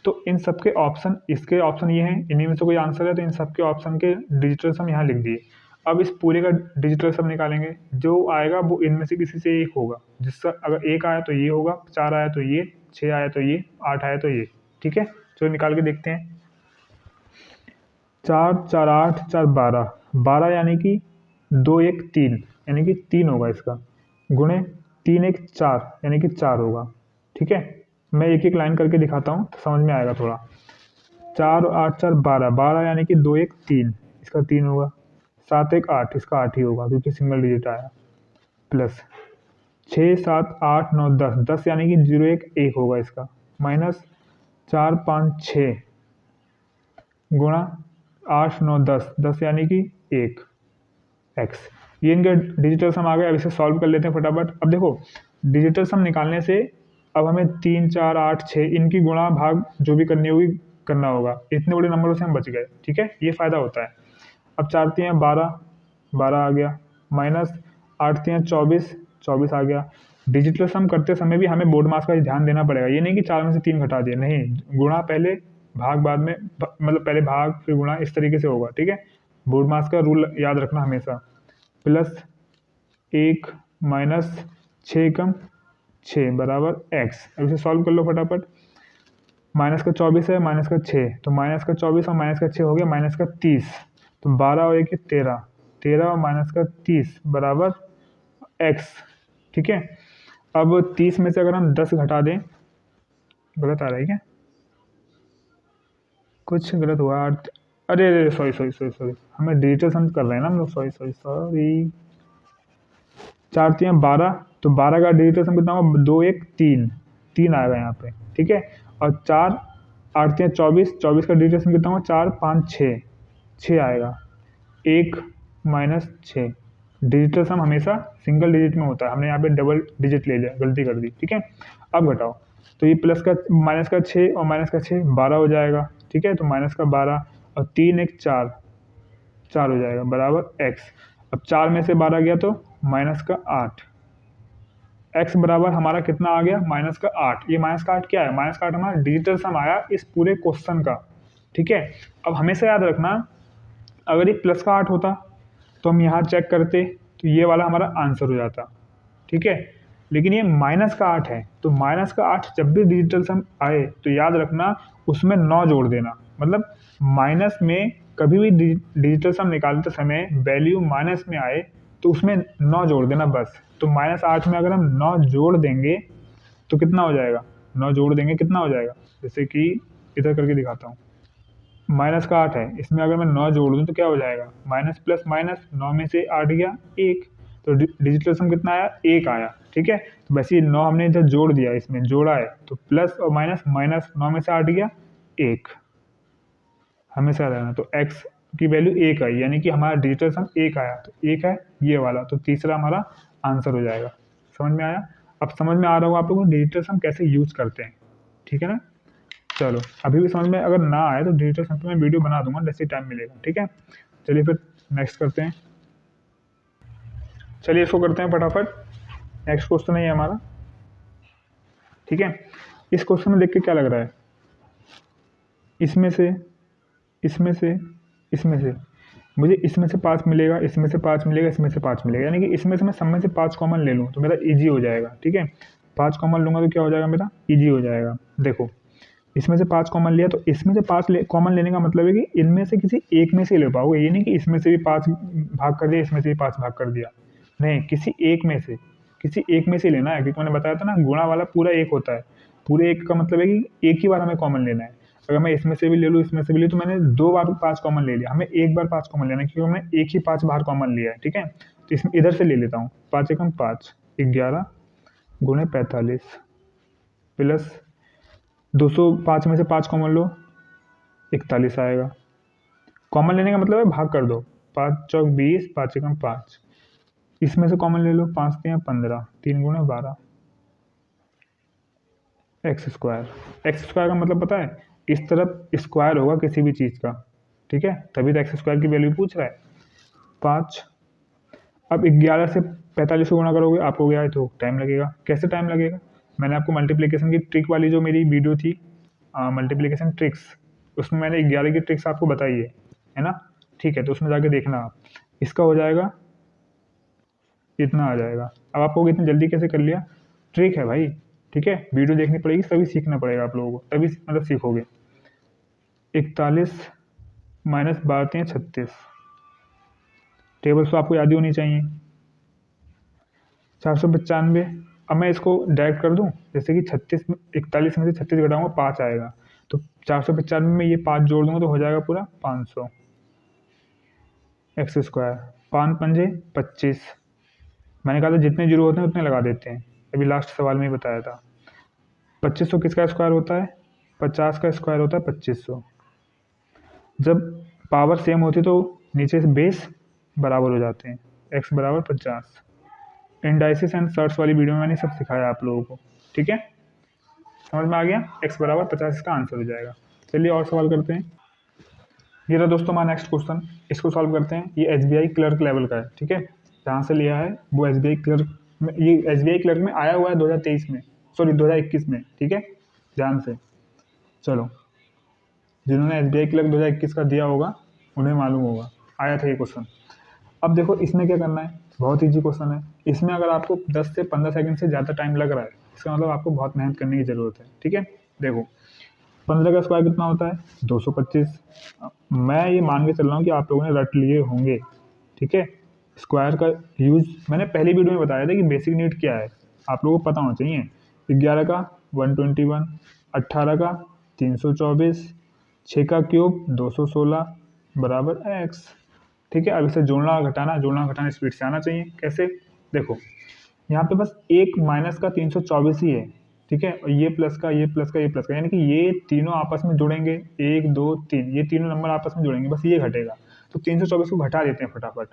तो इन सब के ऑप्शन, इसके ऑप्शन ये हैं, इन्हीं में से कोई आंसर है तो इन सब के ऑप्शन के डिजिटल सम यहाँ लिख दिए। अब इस पूरे का डिजिटल सम निकालेंगे, जो आएगा वो इनमें से किसी से एक होगा, जिसका अगर 1 आया तो ये होगा, 4 आया तो ये, 6 आया तो ये, 8 आया तो ये, ठीक है। चलो निकाल के देखते हैं। 4 4 8 4 12, 12 यानी कि 2 1 3 यानी कि 3 होगा इसका, गुणे 3 1 4 यानी कि 4 होगा, ठीक है। मैं एक एक लाइन करके दिखाता हूँ तो समझ में आएगा थोड़ा। 4 8 4 12, 12 यानी कि 2 1 3, इसका 3 होगा। 7 1 8, इसका 8 ही होगा क्योंकि सिंगल डिजिट आया, प्लस 6 7 8 9 10, 10 यानी कि 0 1 1 होगा इसका, माइनस 4 5 6 गुणा 8 9 10, 10 यानी कि 1 एक्स। ये इनका डिजिटल सम आ गया। अब इसे सॉल्व कर लेते हैं फटाफट। अब देखो डिजिटल सम निकालने से अब हमें 3 4 8 6 इनकी गुणा भाग जो भी करनी होगी करना होगा, इतने बड़े नंबरों से हम बच गए, ठीक है। ये फायदा होता है। अब 4 3 12, 12 आ गया, माइनस 8 3 24, 24 आ गया। डिजिटल सम करते समय भी हमें बोर्ड मास का ध्यान देना पड़ेगा, ये नहीं कि 4 में से 3 घटा दिए, नहीं, गुणा पहले भाग बाद में, मतलब पहले भाग फिर गुणा, इस तरीके से होगा, ठीक है। बोर्ड मास का रूल याद रखना हमेशा। प्लस 1 माइनस 6 कम 6 बराबर एक्स। अब इसे सॉल्व कर लो फटाफट। माइनस का 24 है, माइनस का 6, तो माइनस का 24 और माइनस का 6 हो गया माइनस का 30, तो 12 और 1 13, 13 और माइनस का 30 बराबर एक्स, ठीक है। अब 30 में से अगर हम 10 घटा दें, गलत आ रहा है क्या? कुछ गलत हुआ। अरे अरे सॉरी सॉरी सॉरी सॉरी, हमें डिजिटल सम कर रहे हैं ना हम लोग, सॉरी सॉरी सॉरी। 4 3 12, तो 12 का डिजिटल सम कितना होगा? 2 1 3, 3 आएगा यहाँ पे, ठीक है। और 4 8 या 24, 24 का डिजिट सम कितना होगा, 4 5 6, 6 आएगा, 1 माइनस 6। डिजिटल सम हमेशा सिंगल डिजिट में होता है, हमने यहाँ पे डबल डिजिट ले लिया, गलती कर दी, ठीक है। अब घटाओ, तो ये प्लस का माइनस का 6 और माइनस का 6 12 हो जाएगा, ठीक है। तो माइनस का 12 और 3 1 4, 4 हो जाएगा बराबर एक्स। अब 4 में से 12 गया तो माइनस का 8, एक्स बराबर हमारा कितना आ गया, माइनस का 8। ये माइनस का 8 क्या है, माइनस का 8 हमारा डिजिटल सम आया इस पूरे क्वेश्चन का, ठीक है। अब हमेशा याद रखना, अगर ये प्लस का 8 होता तो हम यहाँ चेक करते तो ये वाला हमारा आंसर हो जाता, ठीक है। लेकिन ये माइनस का 8 है, तो माइनस का 8 जब भी डिजिटल सम आए तो याद रखना उसमें 9 जोड़ देना। मतलब माइनस में कभी भी डिजिटल सम निकालते समय वैल्यू माइनस में आए तो उसमें 9 जोड़ देना बस। तो -8 में अगर हम 9 जोड़ देंगे तो कितना हो जाएगा, 9 जोड़ देंगे कितना हो जाएगा, जैसे कि इधर करके दिखाता हूँ। माइनस का 8 है, इसमें अगर मैं 9 जोड़ दूँ तो क्या हो जाएगा, माइनस प्लस माइनस, 9 में से 8 गया 1, तो डिजिटल सम कितना आया, 1 आया, ठीक है। तो वैसे ही 9 हमने इधर जोड़ दिया, इसमें जोड़ा है तो प्लस और माइनस, माइनस 9 में से 8 गया 1, हमेशा रहना। तो x की वैल्यू 1 आई, यानी कि हमारा डिजिटल सम 1 आया, तो 1 है ये वाला, तो तीसरा हमारा आंसर हो जाएगा। समझ में आया। अब समझ में आ रहा होगा आप लोगों को डिजिटल सम कैसे यूज करते हैं, ठीक है ना। चलो अभी भी समझ में अगर ना आए तो डिजिटल सम पे मैं वीडियो बना दूंगा जैसे टाइम मिलेगा, ठीक है। चलिए फिर नेक्स्ट करते हैं, चलिए इसको करते हैं फटाफट। नेक्स्ट क्वेश्चन है ये हमारा, ठीक है। इस क्वेश्चन में देख के क्या लग रहा है, इसमें से इसमें से इसमें से मुझे इसमें से 5 मिलेगा, इसमें से 5 मिलेगा, इसमें से 5 मिलेगा, यानी कि इसमें से मैं सब में से 5 कॉमन ले लूँ तो मेरा इजी हो जाएगा, ठीक है। 5 कॉमन लूँगा तो क्या हो जाएगा, मेरा इजी हो जाएगा। देखो इसमें से 5 कॉमन लिया तो इसमें से 5 कॉमन लेने का मतलब है कि इनमें से किसी एक में से ले पाओगे, ये नहीं कि इसमें से भी 5 भाग कर दिया, इसमें से भी 5 भाग कर दिया, नहीं, किसी एक में से, किसी एक में से लेना है, क्योंकि मैंने बताया था ना गुणा वाला पूरा एक होता है, पूरे एक का मतलब है कि एक ही बार हमें कॉमन लेना है। अगर मैं इसमें से भी ले लूँ, इसमें से भी ले, तो मैंने 2 बार 5 कॉमन ले लिया, हमें एक बार 5 कॉमन लेना है क्योंकि हमने एक ही 5 बार कॉमन लिया है, ठीक है। तो इसमें इधर से ले लेता हूँ, 5 एकम 5, 11 गुणे 45 प्लस 205 में से 5 कॉमन लो, 41 आएगा। कॉमन लेने का मतलब है भाग कर दो, 5 चौक 20, 5 एकम 5, इसमें से कॉमन ले लो, 5 3 15, 3 गुणे 12 एक्स स्क्वायर। एक्स स्क्वायर का मतलब पता है, इस तरफ स्क्वायर होगा किसी भी चीज़ का, ठीक है, तभी तो एक्स स्क्वायर की वैल्यू पूछ रहा है। 5, अब 11 से 45 को गुणा करोगे आप हो गया है, तो टाइम लगेगा। कैसे टाइम लगेगा, मैंने आपको मल्टीप्लिकेशन की ट्रिक वाली जो मेरी वीडियो थी मल्टीप्लिकेशन ट्रिक्स, उसमें मैंने 11 की ट्रिक्स आपको बताई है ना, ठीक है। तो उसमें जाके देखना आप, इसका हो जाएगा इतना आ जाएगा। अब आप लोग इतनी जल्दी कैसे कर लिया, ट्रिक है भाई, ठीक है। वीडियो देखनी पड़ेगी, तभी सीखना पड़ेगा आप लोगों को, तभी मतलब सीखोगे। 41 माइनस 12 36, टेबल्स तो आपको याद ही होनी चाहिए। 495, अब मैं इसको डायरेक्ट कर दूं, जैसे कि 41 में से 36 घटाऊंगा 5 आएगा, तो 495 में ये 5 जोड़ दूंगा तो हो जाएगा पूरा 500 एक्स स्क्वायर। 5 पंजे 25, मैंने कहा था जितने जीरो होते हैं उतने लगा देते हैं, अभी लास्ट सवाल में ही बताया था। 2500 किसका स्क्वायर होता है, 50 का स्क्वायर होता है 2500। जब पावर सेम होती तो नीचे से बेस बराबर हो जाते हैं, x बराबर 50। इंडाइसिस एंड सर्ट्स वाली वीडियो में मैंने सब सिखाया आप लोगों को, ठीक है, समझ में आ गया। x बराबर 50 इसका आंसर हो जाएगा। चलिए और सवाल करते हैं। ये रहा दोस्तों हमारा नेक्स्ट क्वेश्चन, इसको सॉल्व करते हैं। ये SBI क्लर्क लेवल का है, ठीक है, जहाँ से लिया है वो SBI क्लर्क में, ये SBI क्लर्क में आया हुआ है 2023 में, सॉरी 2021 में, ठीक है, ध्यान से। चलो जिन्होंने SBI क्लर्क 2021 का दिया होगा उन्हें मालूम होगा, आया था ये क्वेश्चन। अब देखो इसमें क्या करना है, बहुत ईजी क्वेश्चन है। इसमें अगर आपको 10 से 15 सेकंड से ज़्यादा टाइम लग रहा है, इसका मतलब आपको बहुत मेहनत करने की ज़रूरत है, ठीक है। देखो 15 का स्क्वायर कितना होता है, 225। मैं ये मान के चल रहा हूँ कि आप लोगों ने रट लिए होंगे, ठीक है। स्क्वायर का यूज मैंने पहली वीडियो में बताया था कि बेसिक नीड क्या है, आप लोगों को पता होना चाहिए। 11 का 121, 18 का 324, 6 का क्यूब 216 बराबर x, ठीक है। अब इसे जोड़ना घटाना स्पीड से आना चाहिए। कैसे, देखो यहाँ पे बस एक माइनस का 324 ही है, ठीक है, और ये प्लस का, ये प्लस का, ये प्लस का, यानी कि ये तीनों आपस में जुड़ेंगे, 1 2 3, ये तीनों नंबर आपस में जुड़ेंगे, बस ये घटेगा। तो 324 को घटा देते हैं फटाफट।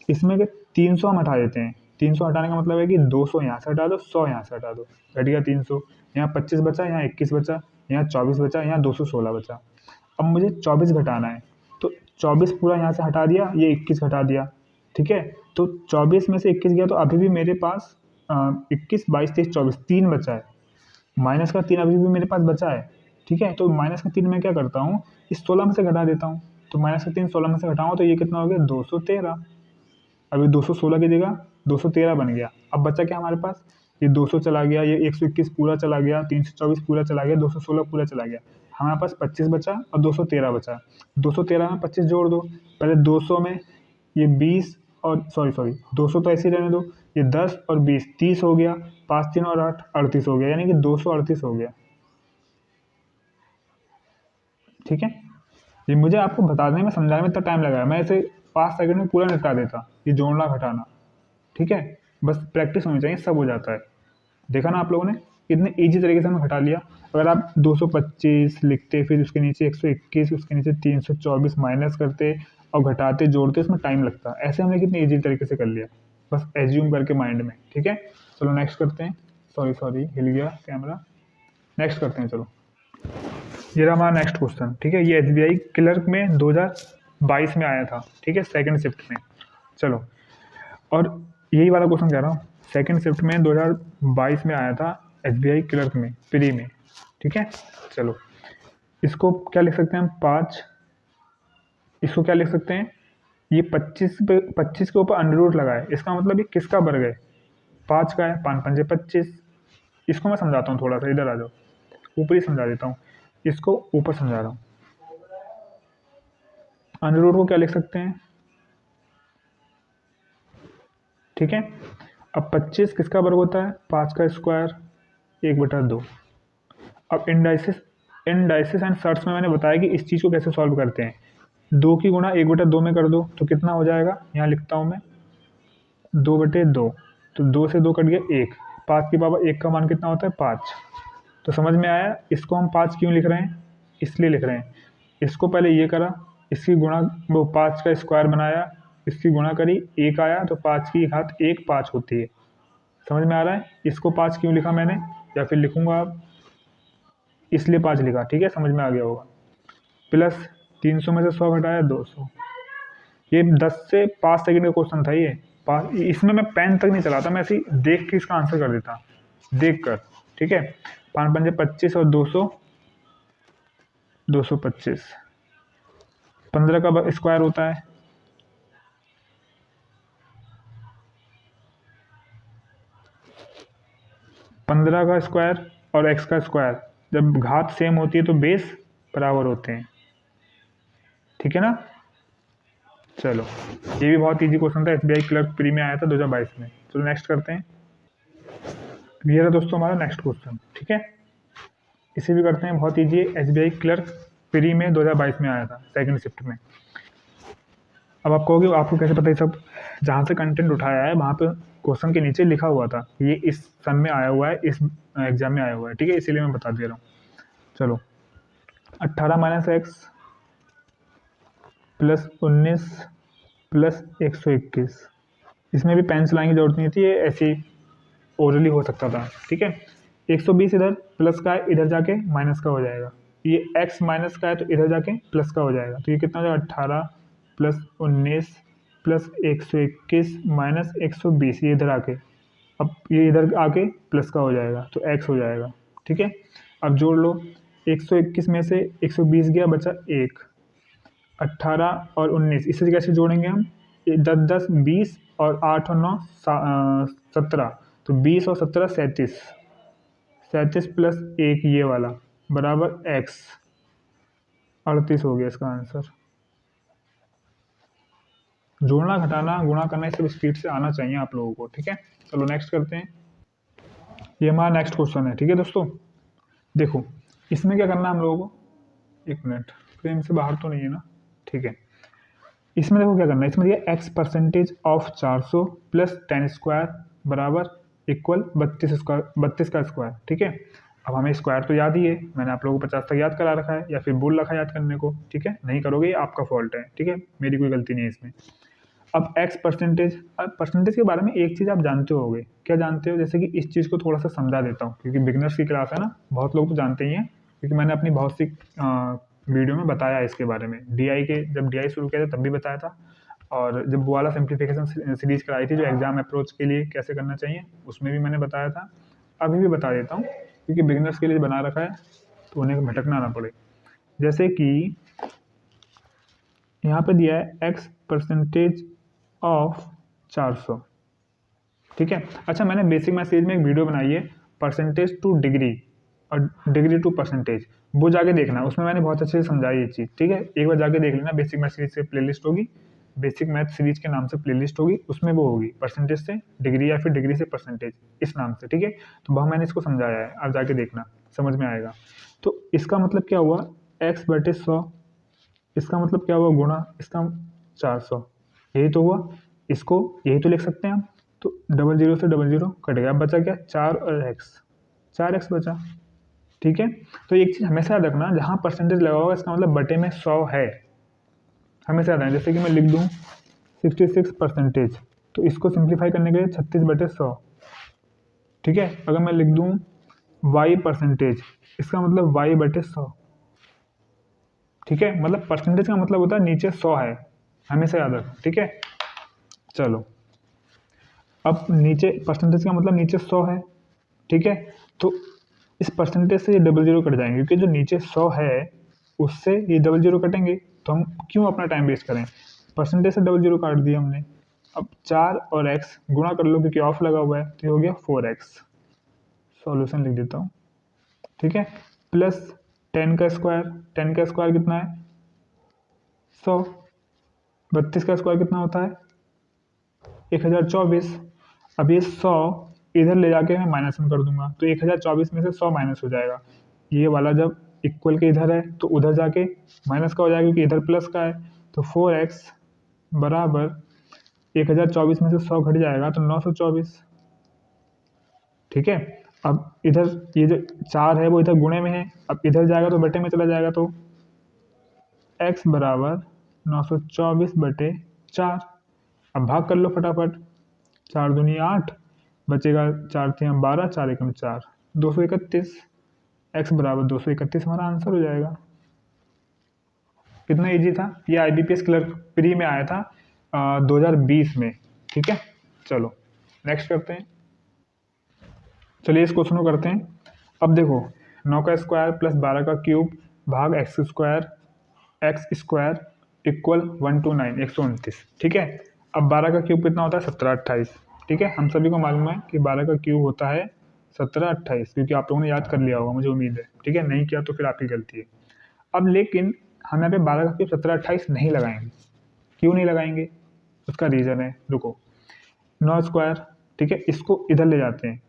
इसमें के 300 हम हटा देते हैं। 300 हटाने का मतलब है कि 200 यहाँ से हटा दो, 100 यहाँ से हटा दो, घट गया 300। यहाँ 25 बचा, यहाँ 21 बचा, यहाँ 24 बचा, यहाँ 216 बचा। अब मुझे 24 घटाना है, तो 24 पूरा यहाँ से हटा दिया, ये 21 घटा दिया, ठीक है। तो 24 में से 21 गया, तो अभी भी मेरे पास 21 22 23 24 3 बचा है। माइनस का 3 अभी भी मेरे पास बचा है, ठीक है। तो माइनस का 3 मैं क्या करता हूँ, इस 16 में से घटा देता हूँ। तो माइनस का 3 16 में से घटाऊँ तो ये कितना हो गया, 213। अभी 216 की जगह 213 बन गया। अब बचा क्या हमारे पास, ये 200 चला गया, ये 121 पूरा चला गया, 324 पूरा चला गया, 216 पूरा चला गया। हमारे पास 25 बचा और 213 बचा। 213 में 25 जोड़ दो। पहले 200 में ये 20 और सॉरी 200 तो ऐसे ही रहने दो, ये 10 और 20 30 हो गया, 5 3 और 8 38 हो गया, यानी कि 238 हो गया, ठीक है। ये मुझे आपको बताने में, समझाने में इतना टाइम लगा है, मैं ऐसे 5 सेकंड में पूरा निपटा देता, ये जोड़ना घटाना, ठीक है। बस प्रैक्टिस होनी चाहिए, सब हो जाता है। देखा ना आप लोगों ने, कितने इजी तरीके से हमने घटा लिया। अगर आप 225 लिखते, फिर उसके नीचे 121, उसके नीचे 324 माइनस करते और घटाते जोड़ते, उसमें टाइम लगता। ऐसे हमने कितने इजी तरीके से कर लिया, बस एज्यूम करके माइंड में, ठीक है। चलो नेक्स्ट करते हैं। सॉरी हिल गया कैमरा। नेक्स्ट करते हैं, चलो। ये रहा हमारा नेक्स्ट क्वेश्चन, ठीक है। ये SBI क्लर्क में 2022 में आया था, ठीक है, सेकंड शिफ्ट में। चलो, और यही वाला क्वेश्चन कह रहा हूँ, सेकंड शिफ्ट में 2022 में आया था SBI क्लर्क में, प्री में, ठीक है। चलो, इसको क्या लिख सकते हैं हम, 5। इसको क्या लिख सकते हैं, ये 25 के ऊपर अंडर रूट लगा है, इसका मतलब ये किसका वर्ग है, 5 का है, 5 पंजे 25। इसको मैं समझाता हूँ, थोड़ा सा इधर आ जाओ, ऊपर ही समझा देता हूँ, इसको ऊपर समझा रहा हूँ। अंडर रूट को क्या लिख सकते हैं, ठीक है। अब 25 किसका वर्ग होता है, 5 का स्क्वायर, 1/2। अब इंडाइसिस एंड सर्ट्स में मैंने बताया कि इस चीज़ को कैसे सॉल्व करते हैं। 2 की गुणा 1/2 में कर दो तो कितना हो जाएगा, यहाँ लिखता हूँ मैं 2/2। तो 2 से 2 कट गया 1। 5 की पावर 1 का मान कितना होता है, 5। तो समझ में आया, इसको हम 5 क्यों लिख रहे हैं, इसलिए लिख रहे हैं। इसको पहले ये करा, इसकी गुणा, वो 5 का स्क्वायर बनाया, इसकी गुणा करी, 1 आया, तो 5 की घात 1 5 होती है। समझ में आ रहा है, इसको 5 क्यों लिखा मैंने, या फिर लिखूंगा आप, इसलिए 5 लिखा, ठीक है, समझ में आ गया होगा। प्लस 300 में से 100 घटाया 200। ये 10 से 5 सेकंड का क्वेश्चन था ये। इसमें मैं पेन तक नहीं चलाता, मैं ऐसे ही देख के इसका आंसर कर देता, देख कर, ठीक है। 5 पंजे 25 और 200 225। 15 का स्क्वायर होता है, पंद्रह का स्क्वायर और x का स्क्वायर, जब घात सेम होती है तो बेस बराबर होते हैं, ठीक है ना। चलो, ये भी बहुत इजी क्वेश्चन था, SBI क्लर्क प्री में आया था 2022 में। चलो नेक्स्ट करते हैं। ये रहा दोस्तों हमारा नेक्स्ट क्वेश्चन, ठीक है। इसे भी करते हैं, बहुत ईजी है। SBI क्लर्क प्री में 2022 में आया था सेकंड शिफ्ट में। अब आप कहोगे आपको कैसे पता, ये सब जहाँ से कंटेंट उठाया है वहाँ पे क्वेश्चन के नीचे लिखा हुआ था, ये इस सन में आया हुआ है, इस एग्जाम में आया हुआ है, ठीक है, इसीलिए मैं बता दे रहा हूँ। चलो, 18 - x प्लस 19 प्लस 121। इसमें भी पेन चलाने की जरूरत नहीं थी, ये ऐसे ही ओरली हो सकता था, ठीक है। 120 इधर प्लस का है, इधर जाके माइनस का हो जाएगा। ये x माइनस का है तो इधर जाके प्लस का हो जाएगा, तो ये कितना हो जाएगा, 18 प्लस 19 प्लस 121 माइनस 120, ये इधर आके, अब ये इधर आके प्लस का हो जाएगा, तो x हो जाएगा, ठीक है। अब जोड़ लो, 121 में से 120 गया, बचा 1। 18 और 19 इसे कैसे जोड़ेंगे हम, 10 10 20 और 8 और 9 17, तो 20 और 17 37। 37 प्लस 1 ये वाला बराबर x, 38 हो गया इसका आंसर। जोड़ना घटाना गुणा करना, सब स्पीड से आना चाहिए आप लोगों को, ठीक है। चलो नेक्स्ट करते हैं। ये हमारा नेक्स्ट क्वेश्चन है, ठीक है दोस्तों। देखो, इसमें क्या करना है हम लोगों को, 1 मिनट, फ्रेम से बाहर तो नहीं है ना, ठीक है। इसमें देखो क्या करना है, इसमें दिया x% ऑफ 400 प्लस 10 स्क्वायर बराबर इक्वल 32 का स्क्वायर, ठीक है। अब हमें स्क्वायर तो याद ही है, मैंने आप लोगों को 50 तक याद करा रखा है या फिर बोल रखा है याद करने को, ठीक है। नहीं करोगे ये आपका फॉल्ट है, ठीक है, मेरी कोई गलती नहीं है इसमें। अब एक्स परसेंटेज, अब परसेंटेज के बारे में एक चीज़ आप जानते होगे, क्या जानते हो, जैसे कि इस चीज़ को थोड़ा सा समझा देता हूँ क्योंकि बिगनर्स की क्लास है ना, बहुत लोग तो जानते ही हैं क्योंकि मैंने अपनी बहुत सी वीडियो में बताया है इसके बारे में। डीआई के जब डीआई शुरू किया था तब भी बताया था, और जब वो वाला सिंप्लीफिकेशन सीरीज कराई थी जो एग्जाम अप्रोच के लिए कैसे करना चाहिए उसमें भी मैंने बताया था। अभी भी बता देता हूँ क्योंकि बिगनर्स के लिए बना रखा है तो उन्हें भटकना ना पड़े। जैसे कि यहाँ पे दिया है एक्स परसेंटेज ऑफ 400, ठीक है। अच्छा, मैंने बेसिक मैथ सीरीज में एक वीडियो बनाई है परसेंटेज टू डिग्री और डिग्री टू परसेंटेज, वो जाके देखना, उसमें मैंने बहुत अच्छे से समझाई ये चीज़, ठीक है। एक बार जाके देख लेना, बेसिक मैथ सीरीज से प्लेलिस्ट होगी, बेसिक मैथ सीरीज के नाम से प्लेलिस्ट होगी, उसमें वो होगी परसेंटेज से डिग्री या फिर डिग्री से परसेंटेज इस नाम से, ठीक है। तो वहाँ मैंने इसको समझाया है, आप जाके देखना, समझ में आएगा। तो इसका मतलब क्या हुआ, एक्स बटे 100, इसका मतलब क्या हुआ गुणा इसका 400, यही तो हुआ, इसको यही तो लिख सकते हैं हम। तो 00 से 00 कट गया, अब बचा क्या, 4 और एक्स, 4x बचा, ठीक है। तो एक चीज़ हमेशा याद रखना, जहाँ परसेंटेज लगा होगा इसका मतलब बटे में 100 है, हमेशा याद है। जैसे कि मैं लिख दूँ 66 परसेंटेज, तो इसको सिंप्लीफाई करने के लिए 36 बटे 100, ठीक है। अगर मैं लिख दूँ y परसेंटेज, इसका मतलब y बटे 100, ठीक है। मतलब परसेंटेज का मतलब होता है नीचे 100 है, हमेशा याद रखना, ठीक है। चलो, अब नीचे परसेंटेज का मतलब नीचे 100 है, ठीक है। तो इस परसेंटेज से ये 00 कट जाएंगे क्योंकि जो नीचे 100 है उससे ये 00 कटेंगे, तो हम क्यों अपना टाइम वेस्ट करें, परसेंटेज से 00 काट दिया हमने। अब 4 और x गुणा कर लो क्योंकि ऑफ लगा हुआ है, तो ये हो गया 4x, सॉल्यूशन लिख देता हूँ, ठीक है। प्लस 10 का स्क्वायर, 10 का स्क्वायर कितना है 100, 32 का स्क्वायर कितना होता है 1024। अब ये 100 इधर ले जाके मैं माइनस में कर दूंगा, तो 1024 में से 100 माइनस हो जाएगा, ये वाला जब इक्वल के इधर है तो उधर जाके माइनस का हो जाएगा क्योंकि इधर प्लस का है। तो 4x बराबर 1024 में से 100 घट जाएगा तो 924, ठीक है। अब इधर ये जो 4 है वो इधर गुणे में है, अब इधर जाएगा तो बटे में चला जाएगा, तो x बराबर 924 बटे 4। अब भाग कर लो फटाफट, 4 दूनी 8, बचेगा 4 × 12, 4 × 4 231, x बराबर 231 हमारा आंसर हो जाएगा। कितना इजी था, ये IBPS क्लर्क प्री में आया था 2020 में, ठीक है। चलो नेक्स्ट करते हैं, चलिए इस क्वेश्चन को करते हैं। अब देखो 9 का स्क्वायर प्लस 12 का क्यूब भाग एक्स स्क्वायर इक्वल 129 129, ठीक है। अब 12 का क्यूब कितना होता है 17 28, ठीक है। हम सभी को मालूम है कि 12 का क्यूब होता है 17 28, क्योंकि आप लोगों ने याद कर लिया होगा, मुझे उम्मीद है, ठीक है। नहीं किया तो फिर आपकी गलती है। अब लेकिन हम यहाँ पे 12 का क्यूब 17 28 नहीं लगाएंगे, क्यों नहीं लगाएंगे, उसका रीज़न है, रुको। 9 स्क्वायर, ठीक है, इसको इधर ले जाते हैं,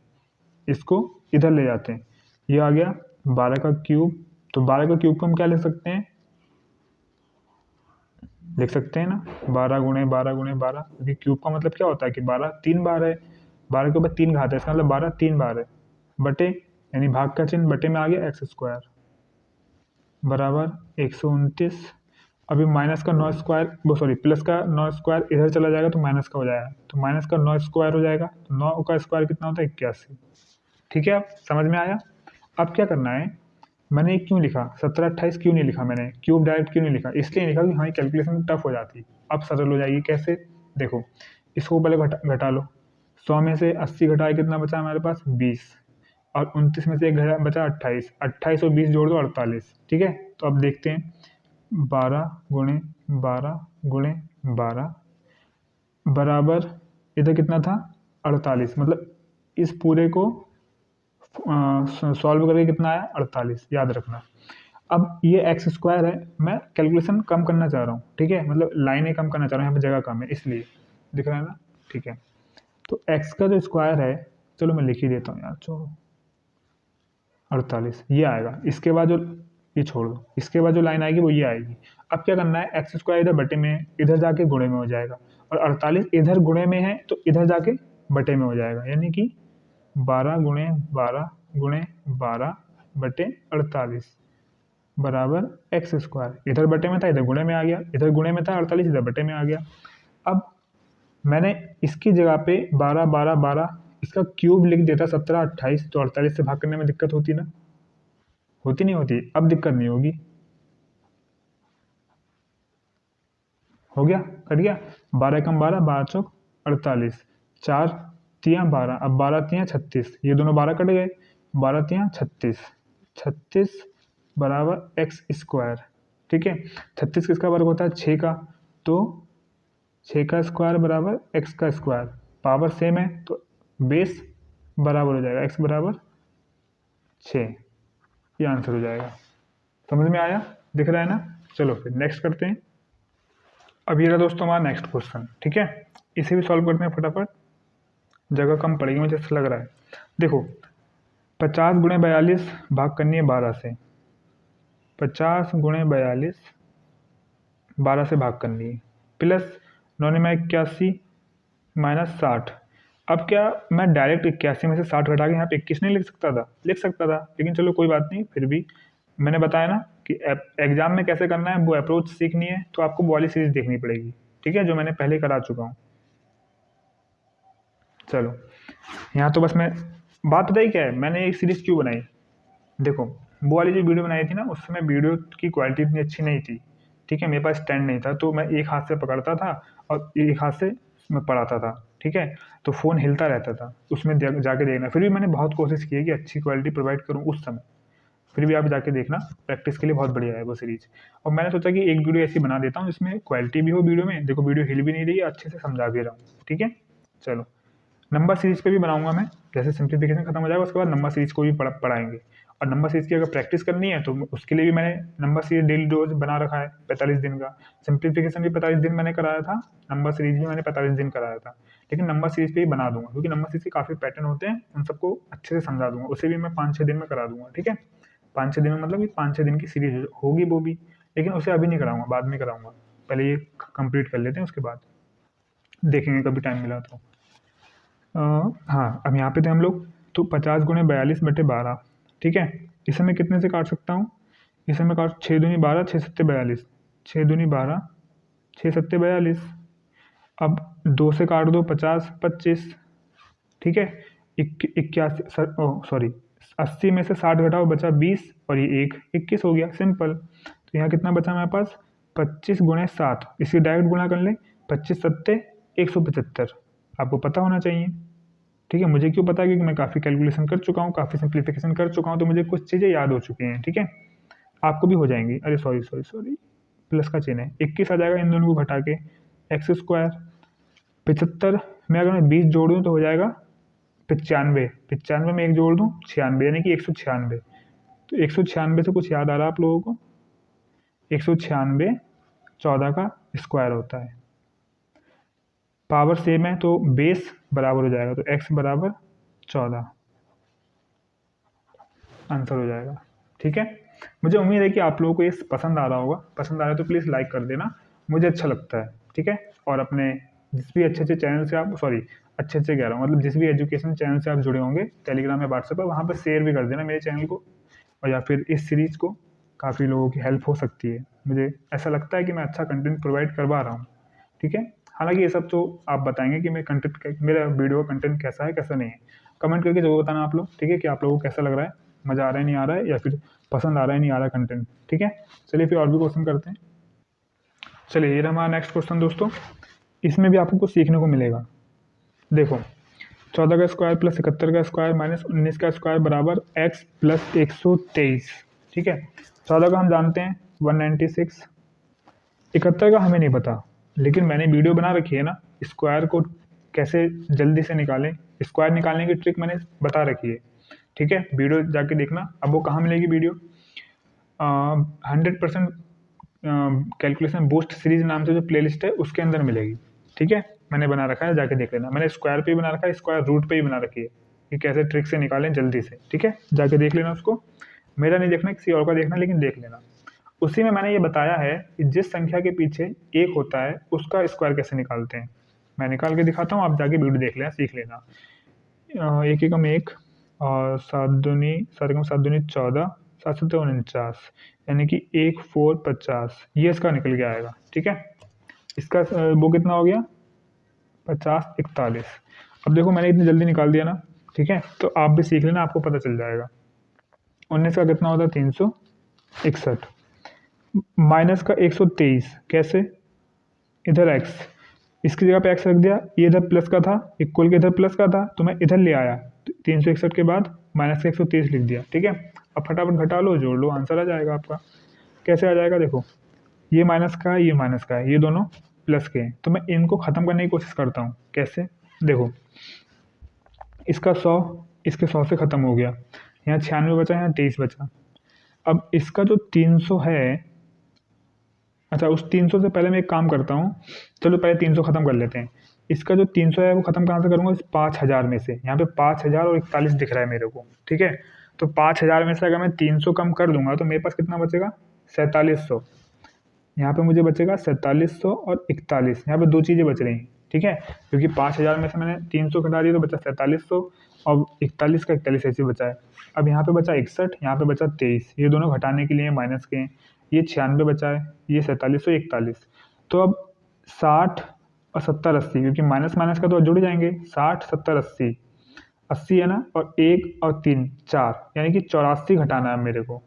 इसको इधर ले जाते हैं, ये आ गया 12 का क्यूब, तो 12 का क्यूब को हम क्या लिख सकते हैं, लिख सकते हैं ना 12 गुणे 12 गुणे 12, क्योंकि क्यूब का मतलब क्या होता है कि 12 3 बार है, 12 के ऊपर 3 घात है, इसका मतलब 12 3 बार है, बटे यानी भाग का चिन्ह बटे में आ गया एक्स स्क्वायर बराबर 129। अभी माइनस का 9 स्क्वायर, वो सॉरी प्लस का 9 स्क्वायर इधर चला जाएगा तो माइनस का हो जाएगा, तो माइनस का 9 स्क्वायर हो जाएगा, तो 9 का स्क्वायर कितना होता है 81, ठीक है। अब समझ में आया। अब क्या करना है, मैंने क्यों लिखा 17 28 क्यों नहीं लिखा, मैंने क्यूब डायरेक्ट क्यों नहीं लिखा, इसलिए लिखा कि हमारी कैलकुलेशन टफ हो जाती, अब सरल हो जाएगी। कैसे, देखो इसको पहले घटा लो, 100 में से 80 घटाए कितना बचा हमारे पास 20, और 29 में से एक बचा 28, 28 और 20 जोड़ दो 48, ठीक है। तो अब देखते हैं 12 गुणे 12 गुणे 12 बराबर इधर कितना था 48, मतलब इस पूरे को सॉल्व करके कितना आया 48, याद रखना। अब ये एक्स स्क्वायर है, मैं कैलकुलेशन कम करना चाह रहा हूँ, ठीक है, मतलब लाइनें कम करना चाह रहा हूँ, यहाँ पे जगह कम है इसलिए, दिख रहा है ना, ठीक है। तो एक्स का जो स्क्वायर है, चलो मैं लिख ही देता हूँ यार, छोड़ो 48 ये आएगा, इसके बाद जो ये छोड़ दो, इसके बाद जो लाइन आएगी वो ये आएगी। अब क्या करना है, एक्स स्क्वायर इधर बटे में है, इधर जाके गुणे में हो जाएगा, और 48 इधर गुणे में है तो इधर जाके बटे में हो जाएगा, यानी कि 12 गुणे 12 गुणे 12 बटे 48 बराबर एक्स स्क्वायर। इधर बटे में था, इधर गुणे में आ गया, इधर गुणे में था 48, इधर बटे में आ गया। अब मैंने इसकी जगह पे 12 12 12 इसका क्यूब लिख देता 17 28, तो 48 से भाग करने में दिक्कत होती ना, होती नहीं होती? अब दिक्कत नहीं होगी। हो गया, कट गया। 12 कम 12, 12 चौक 48, 4 तियाँ 12, अब 12 तियाँ 36, ये दोनों 12 कट गए, 12 तियाँ 36, 36 बराबर एक्स स्क्वायर। ठीक है, 36 किसका वर्ग होता है? 6 का, तो 6 का स्क्वायर बराबर एक्स का स्क्वायर, पावर सेम है तो बेस बराबर हो जाएगा, एक्स बराबर 6, ये आंसर हो जाएगा। समझ में आया? दिख रहा है ना? चलो फिर नेक्स्ट करते हैं। अब ये रहा दोस्तों हमारा नेक्स्ट क्वेश्चन। ठीक है, इसे भी सॉल्व करते हैं फटाफट, जगह कम पड़ेगी मुझे ऐसा लग रहा है। देखो 50 गुणे 42 भाग करनी है 12 से, 50 गुणे 42 12 से भाग करनी है, प्लस 9 में 81 माइनस 60। अब क्या मैं डायरेक्ट 81 में से 60 घटा के यहाँ पे 21 नहीं लिख सकता था? लिख सकता था, लेकिन चलो कोई बात नहीं। फिर भी मैंने बताया ना कि एग्जाम में कैसे करना है, वो अप्रोच सीखनी है तो आपको वो वाली सीरीज देखनी पड़ेगी। ठीक है, जो मैंने पहले करा चुका हूँ। चलो यहाँ तो बस मैं बात बताई क्या है, मैंने एक सीरीज क्यों बनाई। देखो वो वाली जो वीडियो बनाई थी ना, उस समय वीडियो की क्वालिटी इतनी अच्छी नहीं थी। ठीक है, मेरे पास स्टैंड नहीं था, तो मैं एक हाथ से पकड़ता था और एक हाथ से मैं पढ़ाता था। ठीक है, तो फ़ोन हिलता रहता था, उसमें जाके देखना। फिर भी मैंने बहुत कोशिश की है कि अच्छी क्वालिटी प्रोवाइड करूँ उस समय। फिर भी आप जाके देखना, प्रैक्टिस के लिए बहुत बढ़िया है वो सीरीज। और मैंने सोचा कि एक वीडियो ऐसी बना देता हूँ जिसमें क्वालिटी भी हो वीडियो में। देखो वीडियो हिल भी नहीं रही है, अच्छे से समझा भी रहा हूँ। ठीक है, चलो नंबर सीरीज पे भी बनाऊंगा मैं, जैसे सिंप्लीफिकेशन खत्म हो जाएगा उसके बाद नंबर सीरीज को भी पढ़ाएंगे। और नंबर सीरीज की अगर प्रैक्टिस करनी है तो उसके लिए भी मैंने नंबर सीरीज डेली रोज बना रखा है 45 दिन का। सिंप्लीफिकेशन भी 45 दिन मैंने कराया था, नंबर सीरीज भी मैंने 45 दिन कराया था। लेकिन नंबर सीरीज पे ही बना दूंगा, क्योंकि नंबर सीरीज के काफ़ी पैटर्न होते हैं, उन सबको अच्छे से समझा दूंगा। उसे भी मैं 5-6 दिन में करा दूंगा। ठीक है, 5-6 दिन में मतलब कि 5-6 दिन की सीरीज होगी वो भी, लेकिन उसे अभी नहीं कराऊंगा, बाद में कराऊंगा। पहले ये कंप्लीट कर लेते हैं, उसके बाद देखेंगे कभी टाइम मिला तो। हाँ, अब यहाँ पे थे हम लोग, तो 50 गुणे 42 बटे 12। ठीक है, इसे मैं कितने से काट सकता हूँ? इसे मैं काट 6 दूनी 12, 6 सत्ते 42, 6 दूनी 12, 6 सत्ते 42। अब 2 से काट दो 50 25। ठीक है, 80 में से 60 घटाओ, बचा 20 और ये 1 21 हो गया, सिंपल। तो यहाँ कितना बचा हमारे पास? 25 गुणे 7, इसी डायरेक्ट गुणा कर लें, 25 सत्ते 175। आपको पता होना चाहिए। ठीक है, मुझे क्यों पता है? क्योंकि मैं काफ़ी कैलकुलेशन कर चुका हूँ, काफ़ी सिंप्लीफिकेशन कर चुका हूँ, तो मुझे कुछ चीज़ें याद हो चुकी हैं। ठीक है, आपको भी हो जाएंगी। अरे सॉरी सॉरी सॉरी, प्लस का चिन्ह है, 21 आ जाएगा इन दोनों को घटा के, एक्स स्क्वायर। 75 में अगर मैं 20 जोड़ दूँ तो हो जाएगा 95, 95 में 1 जोड़ दूँ 96, यानी कि 196। तो 196 से कुछ याद आ रहा है आप लोगों को? 196 14 का स्क्वायर होता है, पावर सेम है तो बेस बराबर हो जाएगा, तो x बराबर 14 आंसर हो जाएगा। ठीक है, मुझे उम्मीद है कि आप लोगों को ये पसंद आ रहा होगा। पसंद आ रहा है तो प्लीज़ लाइक कर देना, मुझे अच्छा लगता है। ठीक है, और अपने जिस भी अच्छे अच्छे चैनल से आप अच्छे अच्छे कह रहा हूँ, मतलब जिस भी एजुकेशन चैनल से आप जुड़े होंगे टेलीग्राम या व्हाट्सएप पर, वहाँ पर शेयर भी कर देना मेरे चैनल को, और या फिर इस सीरीज़ को। काफ़ी लोगों की हेल्प हो सकती है, मुझे ऐसा लगता है कि मैं अच्छा कंटेंट प्रोवाइड करवा रहा हूँ। ठीक है, हालांकि ये सब तो आप बताएंगे कि मेरा वीडियो का कंटेंट कैसा है कैसा नहीं है। कमेंट करके जरूर बताना आप लोग। ठीक है, कि आप लोगों को कैसा लग रहा है, मज़ा आ रहा है नहीं आ रहा है, या फिर पसंद आ रहा है नहीं आ रहा है कंटेंट। ठीक है, चलिए फिर और भी क्वेश्चन करते हैं। चलिए ये रहा हमारा नेक्स्ट क्वेश्चन दोस्तों, इसमें भी आपको कुछ सीखने को मिलेगा। देखो 14 का स्क्वायर प्लस 71 का स्क्वायर माइनस 19 का स्क्वायर बराबर x प्लस 123। ठीक है, 14 का हम जानते हैं 196, 71 का हमें नहीं पता, लेकिन मैंने वीडियो बना रखी है ना, स्क्वायर को कैसे जल्दी से निकालें, स्क्वायर निकालने की ट्रिक मैंने बता रखी है। ठीक है, वीडियो जाके देखना। अब वो कहाँ मिलेगी वीडियो? 100% कैलकुलेशन बूस्ट सीरीज नाम से जो प्लेलिस्ट है उसके अंदर मिलेगी। ठीक है, मैंने बना रखा है, जाके देख लेना। मैंने स्क्वायर पे ही बना रखा है, स्क्वायर रूट पे ही बना रखी है कि कैसे ट्रिक से निकालें जल्दी से। ठीक है, जाके देख लेना उसको, मेरा नहीं देखना, किसी और का देखना, लेकिन देख लेना। उसी में मैंने ये बताया है कि जिस संख्या के पीछे 1 होता है उसका स्क्वायर कैसे निकालते हैं। मैं निकाल के दिखाता हूँ, आप जाके वीडियो देख लेना, सीख लेना। एक एकम एक और सात एकम सात दूनी 14, 7 7 49, यानी कि 1450, ये इसका निकल के आएगा। ठीक है, इसका वो कितना हो गया 50 41। अब देखो मैंने इतनी जल्दी निकाल दिया ना, ठीक है, तो आप भी सीख लेना, आपको पता चल जाएगा। 19 का कितना होता है 361, माइनस का 123, कैसे, इधर x, इसकी जगह पे x रख दिया, ये इधर प्लस का था, इक्वल के इधर प्लस का था, तो मैं इधर ले आया, 361 के बाद माइनस का 123 लिख दिया। ठीक है, अब फटाफट घटा लो, जोड़ लो, आंसर आ जाएगा आपका। कैसे आ जाएगा, देखो ये माइनस का है, ये माइनस का है, ये दोनों प्लस के हैं, तो मैं इनको ख़त्म करने की कोशिश करता हूँ। कैसे, देखो इसका 100 इसके 100 से ख़त्म हो गया, यहाँ 96 बचा, यहाँ 23 बचा। अब इसका जो 300 है, अच्छा उस 300 से पहले मैं एक काम करता हूँ, चलो पहले 300 ख़त्म कर लेते हैं। इसका जो 300 है वो ख़त्म कहाँ से करूँगा, इस 5000 में से। यहाँ पे 5000 और 41 दिख रहा है मेरे को। ठीक है, तो 5000 में से अगर मैं 300 कम कर दूंगा तो मेरे पास कितना बचेगा, 4700। यहाँ पे मुझे बचेगा 4700 और 41, यहाँ पे दो चीज़ें बच रही हैं। ठीक है, क्योंकि 5000 में से मैंने 300 घटा दिया तो बचा 4700 और 41 का 41 ऐसे बचा है। अब यहाँ पे बचा 61, यहाँ पे बचा 23, ये दोनों घटाने के लिए माइनस के हैं। ये 96 बचा है, ये 4700 41। तो अब 60 और 70 80, क्योंकि माइनस माइनस का तो जुड़ जाएंगे, 60 70 80, 80 है ना, और 1 और 3 4, यानी कि 84 घटाना है मेरे को।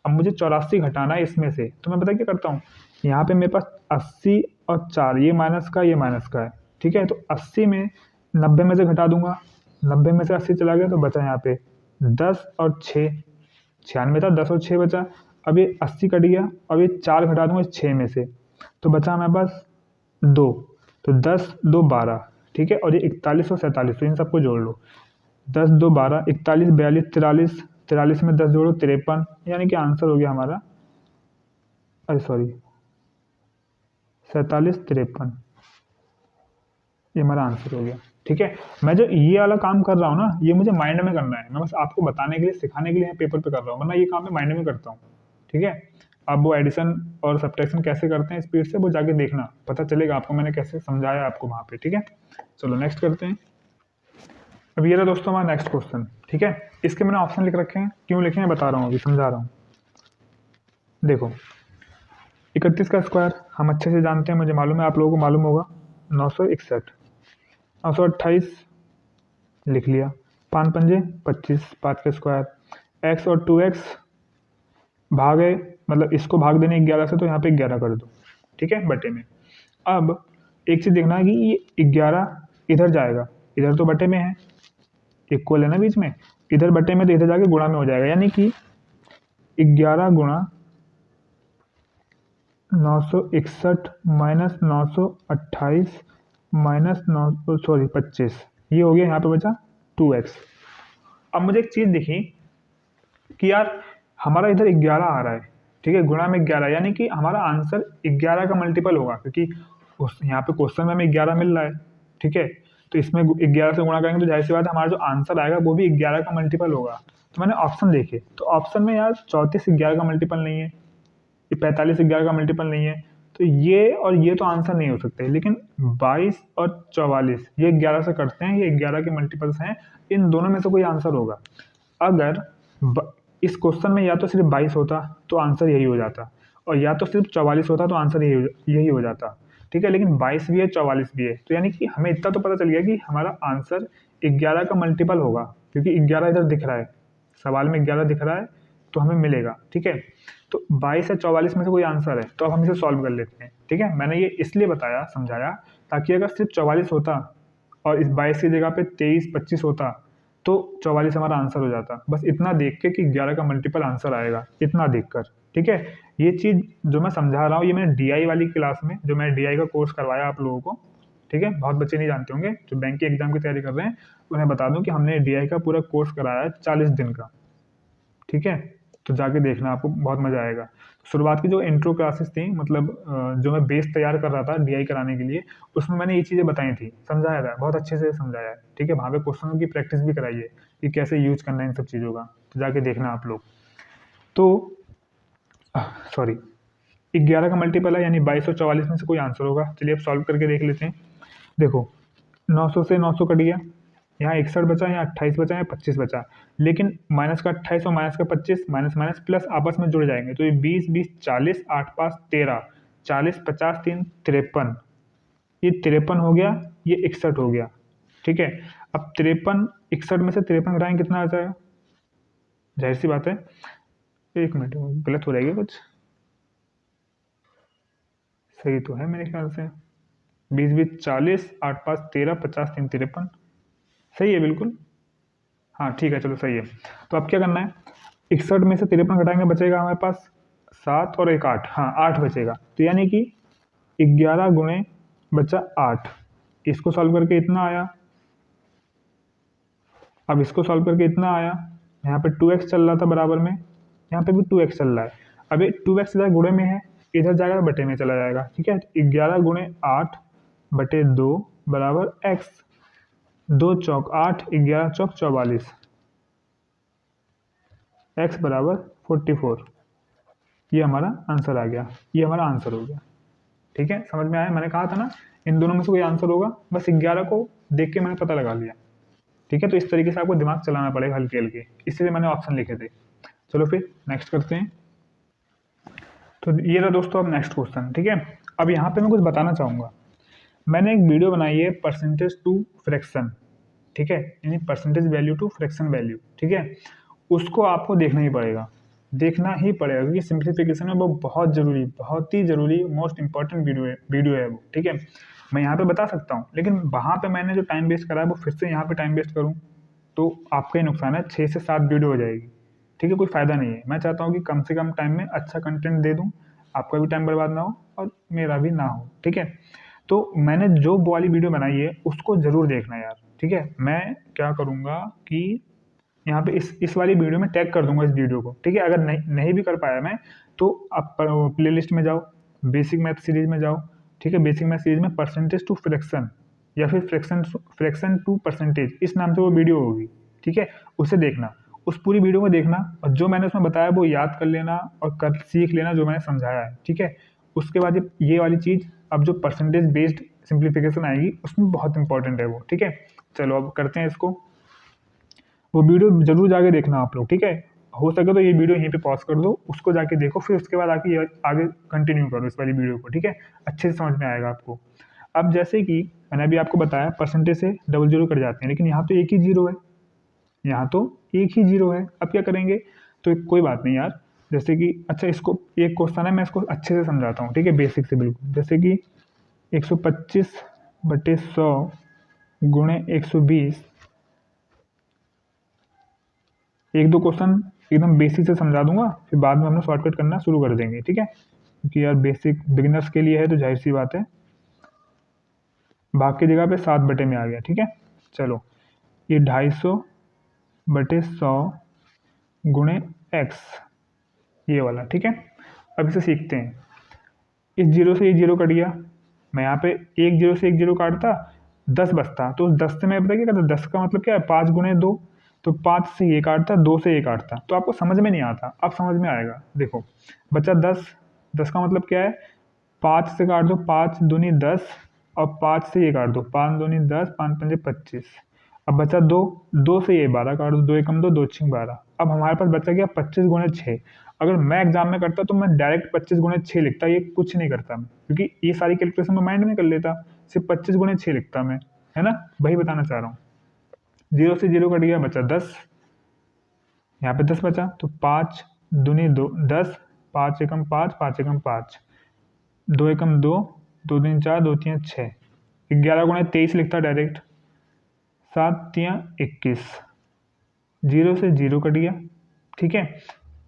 अब मुझे 84 घटाना है इसमें से, तो मैं पता क्या करता हूँ, यहाँ पे मेरे पास 80 और 4, ये माइनस का ये माइनस का है। ठीक है, तो 80 में 90 में से घटा दूंगा, 90 में से 80 चला गया तो बचा यहाँ पे 10 और 6, 96 था, 10 और 6 बचा। अब ये 80 कट गया, अब ये 4 घटा दूंगा इस 6 में से, तो बचा हमारे पास 2, तो 10 2 12। ठीक है, और ये 41 और 47, तो इन सबको जोड़ लो, 10 2 12, 41 42 43, 43 में 10 जोड़ो 53, यानी कि आंसर हो गया हमारा, अरे सॉरी 47 53, ये हमारा आंसर हो गया। ठीक है, मैं जो ये वाला काम कर रहा हूँ ना, ये मुझे माइंड में करना है, मैं बस आपको बताने के लिए सिखाने के लिए पेपर पे कर रहा हूँ, वरना ये काम मैं माइंड में करता हूँ। ठीक है, अब वो एडिशन और सब्ट्रैक्शन कैसे करते हैं स्पीड से, वो जाके देखना, पता चलेगा आपको मैंने कैसे समझाया आपको वहाँ पे। ठीक है, चलो नेक्स्ट करते हैं। अब ये रहा दोस्तों हमारा नेक्स्ट क्वेश्चन। ठीक है, इसके मैंने ऑप्शन लिख रखे हैं, क्यों लिखे हैं बता रहा हूँ, अभी समझा रहा हूँ। देखो 31 का स्क्वायर हम अच्छे से जानते हैं, मुझे मालूम है, आप लोगों को मालूम होगा, 961, 928 लिख लिया, 5 पंजे 25, 5 का स्क्वायर, एक्स और 2x भागे, मतलब इसको भाग देने 11 से, तो यहाँ पे 11 कर दो। ठीक है, बटे में। अब एक चीज़ देखना है कि ये 11 इधर जाएगा, इधर तो बटे में है, इक्वल है ना बीच में, इधर बटे में तो इधर जाके गुणा में हो जाएगा, यानी कि 11 गुणा 961 माइनस 928 माइनस 9 सॉरी 25, ये हो गया, यहाँ पे बचा 2x। अब मुझे एक चीज़ दिखी कि यार हमारा इधर 11 आ रहा है, ठीक है, गुणा में 11, यानी कि हमारा आंसर 11 का मल्टीपल होगा, क्योंकि यहाँ पे क्वेश्चन में हमें 11 मिल रहा है। ठीक है, तो इसमें 11 से गुणा करेंगे तो जाहिर सी बात है हमारा जो आंसर आएगा वो भी 11 का मल्टीपल होगा। तो मैंने ऑप्शन देखे, तो ऑप्शन में यार 34 11 का मल्टीपल नहीं है, ये 45 11 का मल्टीपल नहीं है, तो ये और ये तो आंसर नहीं हो सकते, लेकिन 22 और 44 ये 11 से करते हैं, ये 11 के मल्टीपल्स हैं, इन दोनों में से कोई आंसर होगा। अगर इस क्वेश्चन में या तो सिर्फ 22 होता तो आंसर यही हो जाता, और या तो सिर्फ 44 होता तो आंसर यही हो जाता। ठीक है, लेकिन 22 भी है 44 भी है, तो यानी कि हमें इतना तो पता चल गया कि हमारा आंसर 11 का मल्टीपल होगा, क्योंकि 11 इधर दिख रहा है, सवाल में 11 दिख रहा है, तो हमें मिलेगा। ठीक है, तो 22 या 44 में से कोई आंसर है, तो अब हम इसे सॉल्व कर लेते हैं। ठीक है, मैंने ये इसलिए बताया समझाया ताकि अगर सिर्फ 44 होता और इस 22 की जगह पे 23 25 होता तो 44 हमारा आंसर हो जाता, बस इतना देख के कि 11 का मल्टीपल आंसर आएगा, इतना देखकर। ठीक है, ये चीज़ जो मैं समझा रहा हूँ ये मैंने डीआई वाली क्लास में, जो मैंने डीआई का कोर्स करवाया आप लोगों को, ठीक है, बहुत बच्चे नहीं जानते होंगे जो बैंक की एग्जाम की तैयारी कर रहे हैं, उन्हें बता दूं कि हमने डीआई का पूरा कोर्स कराया है 40 दिन का। ठीक है, तो जाके देखना, आपको बहुत मज़ा आएगा। शुरुआत की जो इंट्रो क्लासेस थी, मतलब जो मैं बेस तैयार कर रहा था डीआई कराने के लिए, उसमें मैंने ये चीज़ें बताई थी, समझाया था, बहुत अच्छे से समझाया है। ठीक है, वहाँ पे क्वेश्चनों की प्रैक्टिस भी कराई है कि कैसे यूज करना है इन सब चीज़ों का, तो जाके देखना आप लोग। तो सॉरी 11 का मल्टीपल है, यानी 22 और 44 में से कोई आंसर होगा। चलिए अब सॉल्व करके देख लेते हैं। देखो 900 से 900 कट गया, यहाँ 61 बचा, यहाँ 28 बचा, यहाँ 25 बचा, लेकिन माइनस का 28 और माइनस का 25, माइनस माइनस प्लस आपस में जुड़ जाएंगे, तो ये 20 20 40, 8 5 13, 40 50 3 53, ये 53 हो गया, ये 61 हो गया। ठीक है, अब 53 61 में से 53 घटाएंगे कितना आ जाएगा? जाहिर सी बात है, एक मिनट गलत हो जाएगा कुछ, सही तो है मेरे ख्याल से, 20 20 40, 8 5 13, 50 3 53, सही है बिल्कुल। हाँ ठीक है, चलो सही है। तो अब क्या करना है, 61 में से 53 घटाएंगे, बचेगा हमारे पास 7 और एक 8, हाँ 8 बचेगा, तो यानी कि 11 गुणे बचा 8, इसको सॉल्व करके इतना आया। अब इसको सॉल्व करके इतना आया, यहाँ पे 2x चल रहा था बराबर में, यहाँ पे भी 2x चल रहा है। अब ये 2x इधर गुणे में है, इधर जाएगा बटे में चला जाएगा। ठीक है, 11 गुणे 8 बटे 2 बराबर x, 2 चौक 8, 11 चौक 44, x बराबर 44। ये हमारा आंसर आ गया, ये हमारा आंसर हो गया। ठीक है, समझ में आया? मैंने कहा था ना इन दोनों में से कोई आंसर होगा, बस 11 को देख के मैंने पता लगा लिया। ठीक है, तो इस तरीके से आपको दिमाग चलाना पड़ेगा हल्के हल्के, इसलिए मैंने ऑप्शन लिखे थे। चलो फिर नेक्स्ट करते हैं। तो ये रहा दोस्तों अब नेक्स्ट क्वेश्चन। ठीक है, अब यहाँ पे मैं कुछ बताना चाहूँगा। मैंने एक वीडियो बनाई है परसेंटेज टू फ्रैक्शन, ठीक है, यानी percentage value to fraction value. ठीक है, उसको आपको देखना ही पड़ेगा, देखना ही पड़ेगा, क्योंकि सिंप्लीफिकेशन में वो बहुत ही जरूरी मोस्ट इंपॉर्टेंट वीडियो है वो। ठीक है, मैं यहाँ पे बता सकता हूँ, लेकिन वहाँ पे मैंने जो टाइम वेस्ट करा है वो फिर से यहाँ पे टाइम वेस्ट करूँ तो आपका ही नुकसान है, 6 से 7 वीडियो हो जाएगी। ठीक है, कोई फ़ायदा नहीं है। मैं चाहता हूँ कि कम से कम टाइम में अच्छा कंटेंट दे दूँ, आपका भी टाइम बर्बाद ना हो और मेरा भी ना हो। ठीक है, तो मैंने जो वाली वीडियो बनाई है उसको ज़रूर देखना यार। ठीक है, मैं क्या करूँगा कि यहाँ पे इस वाली वीडियो में टैग कर दूंगा इस वीडियो को। ठीक है, अगर नहीं भी कर पाया मैं तो आप प्ले लिस्ट में जाओ, बेसिक मैथ सीरीज में जाओ। ठीक है, बेसिक मैथ सीरीज में परसेंटेज टू फ्रैक्शन या फिर फ्रैक्शन टू परसेंटेज, इस नाम से वो वीडियो होगी। ठीक है, उसे देखना, उस पूरी वीडियो को देखना और जो मैंने उसमें बताया वो याद कर लेना और कर सीख लेना जो मैंने समझाया है। ठीक है, उसके बाद ये वाली चीज़, अब जो परसेंटेज बेस्ड सिंप्लीफिकेशन आएगी उसमें बहुत इंपॉर्टेंट है वो। ठीक है, चलो अब करते हैं इसको। वो वीडियो जरूर जाके देखना आप लोग। ठीक है, हो सके तो ये वीडियो यहीं पे पॉज कर दो, उसको जाके देखो, फिर उसके बाद आके आगे कंटिन्यू करो इस वाली वीडियो को। ठीक है, अच्छे से समझ में आएगा आपको। अब जैसे कि मैंने अभी आपको बताया परसेंटेज से डबल जीरो कट जाते हैं, लेकिन यहाँ तो एक ही जीरो है, यहाँ तो एक ही जीरो है। अब क्या करेंगे, तो कोई बात नहीं यार, जैसे कि अच्छा इसको एक क्वेश्चन है, मैं इसको अच्छे से समझाता हूँ। ठीक है, बेसिक से बिल्कुल, जैसे कि 125 बटे 100 गुणे 120, एक दो क्वेश्चन एकदम बेसिक से समझा दूंगा, फिर बाद में हम लोग शॉर्टकट करना शुरू कर देंगे। ठीक है, क्योंकि यार बेसिक बिगिनर्स के लिए है तो जाहिर सी बात है। भाग की जगह पे 7 बटे में आ गया। ठीक है, चलो ये 250 बटे 100 गुणे x, ये वाला। ठीक है, अब इसे सीखते हैं। इस जीरो से ये जीरो कट गया, मैं यहाँ पे एक जीरो से एक जीरो काटता 10 बचता, तो उस 10 से मैं पता क्या करता, 10 का मतलब क्या है 5 गुणे 2, तो 5 से ये काटता, 2 से ये काटता, तो आपको समझ में नहीं आता, अब समझ में आएगा। देखो बचा 10, 10 का मतलब क्या है, 5 से काट दो, 5 दूनी 10 और 5 से ये काट दो, 5 दूनी 10, 5 पंजे 25। अब बचा 2, 2 से ये 12 काट दो, 2 एकम 2, 2 छिंग 12। अब हमारे पास बचा गया 25 गुणे 6। अगर मैं एग्जाम में करता तो मैं डायरेक्ट 25 गुणे 6 लिखता, ये कुछ नहीं करता मैं, क्योंकि ये सारी कैलकुलेशन मैं माइंड में कर लेता, सिर्फ 25 गुणे 6 लिखता मैं, है ना, वही बताना चाह रहा हूँ। जीरो से जीरो कट गया, बचा 10, यहाँ पे 10 बचा, तो 5 दूनी 2 10, 5 एकम 5, 5 एकम 5, 2 एकम 2, 2 तीन 4, 2 तीन 6, 11 गुणे 23 लिखता डायरेक्ट, 7 तियाँ 21, जीरो से जीरो कट गया। ठीक है,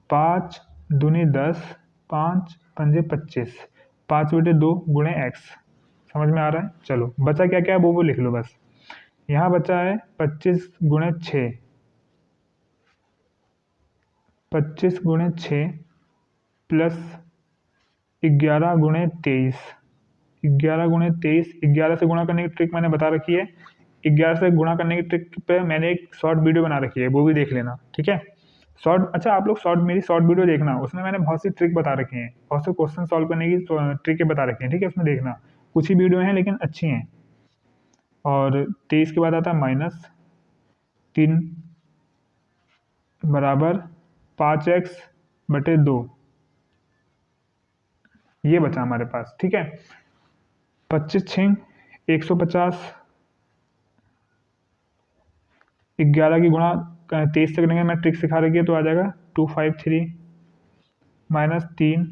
5 दूनी 10, 5 पंजे 25, 5 बटे 2 गुणे x, समझ में आ रहा है। चलो बचा क्या क्या है वो लिख लो बस। यहाँ बचा है 25 गुणे 6, 25 गुणे 6 प्लस 11 गुणे 23, 11 गुणे 23, 11 से गुणा करने की ट्रिक मैंने बता रखी है। 11 से गुणा करने की ट्रिक पे मैंने एक शॉर्ट वीडियो बना रखी है, वो भी देख लेना। ठीक है, शॉर्ट, अच्छा आप लोग मेरी शॉर्ट वीडियो देखना, उसमें मैंने बहुत सी ट्रिक बता रखी हैं, बहुत से क्वेश्चन सॉल्व करने की ट्रिकें बता रखी हैं। ठीक है, उसमें देखना, कुछ ही वीडियो हैं लेकिन अच्छी हैं। और 23 के बाद आता है माइनस 3 बराबर 5x/2 ये बचा हमारे पास। ठीक है, 25 6 150, 11 की गुणा 23 से करेंगे, मैं ट्रिक सिखा रखी है तो आ जाएगा 253 माइनस 3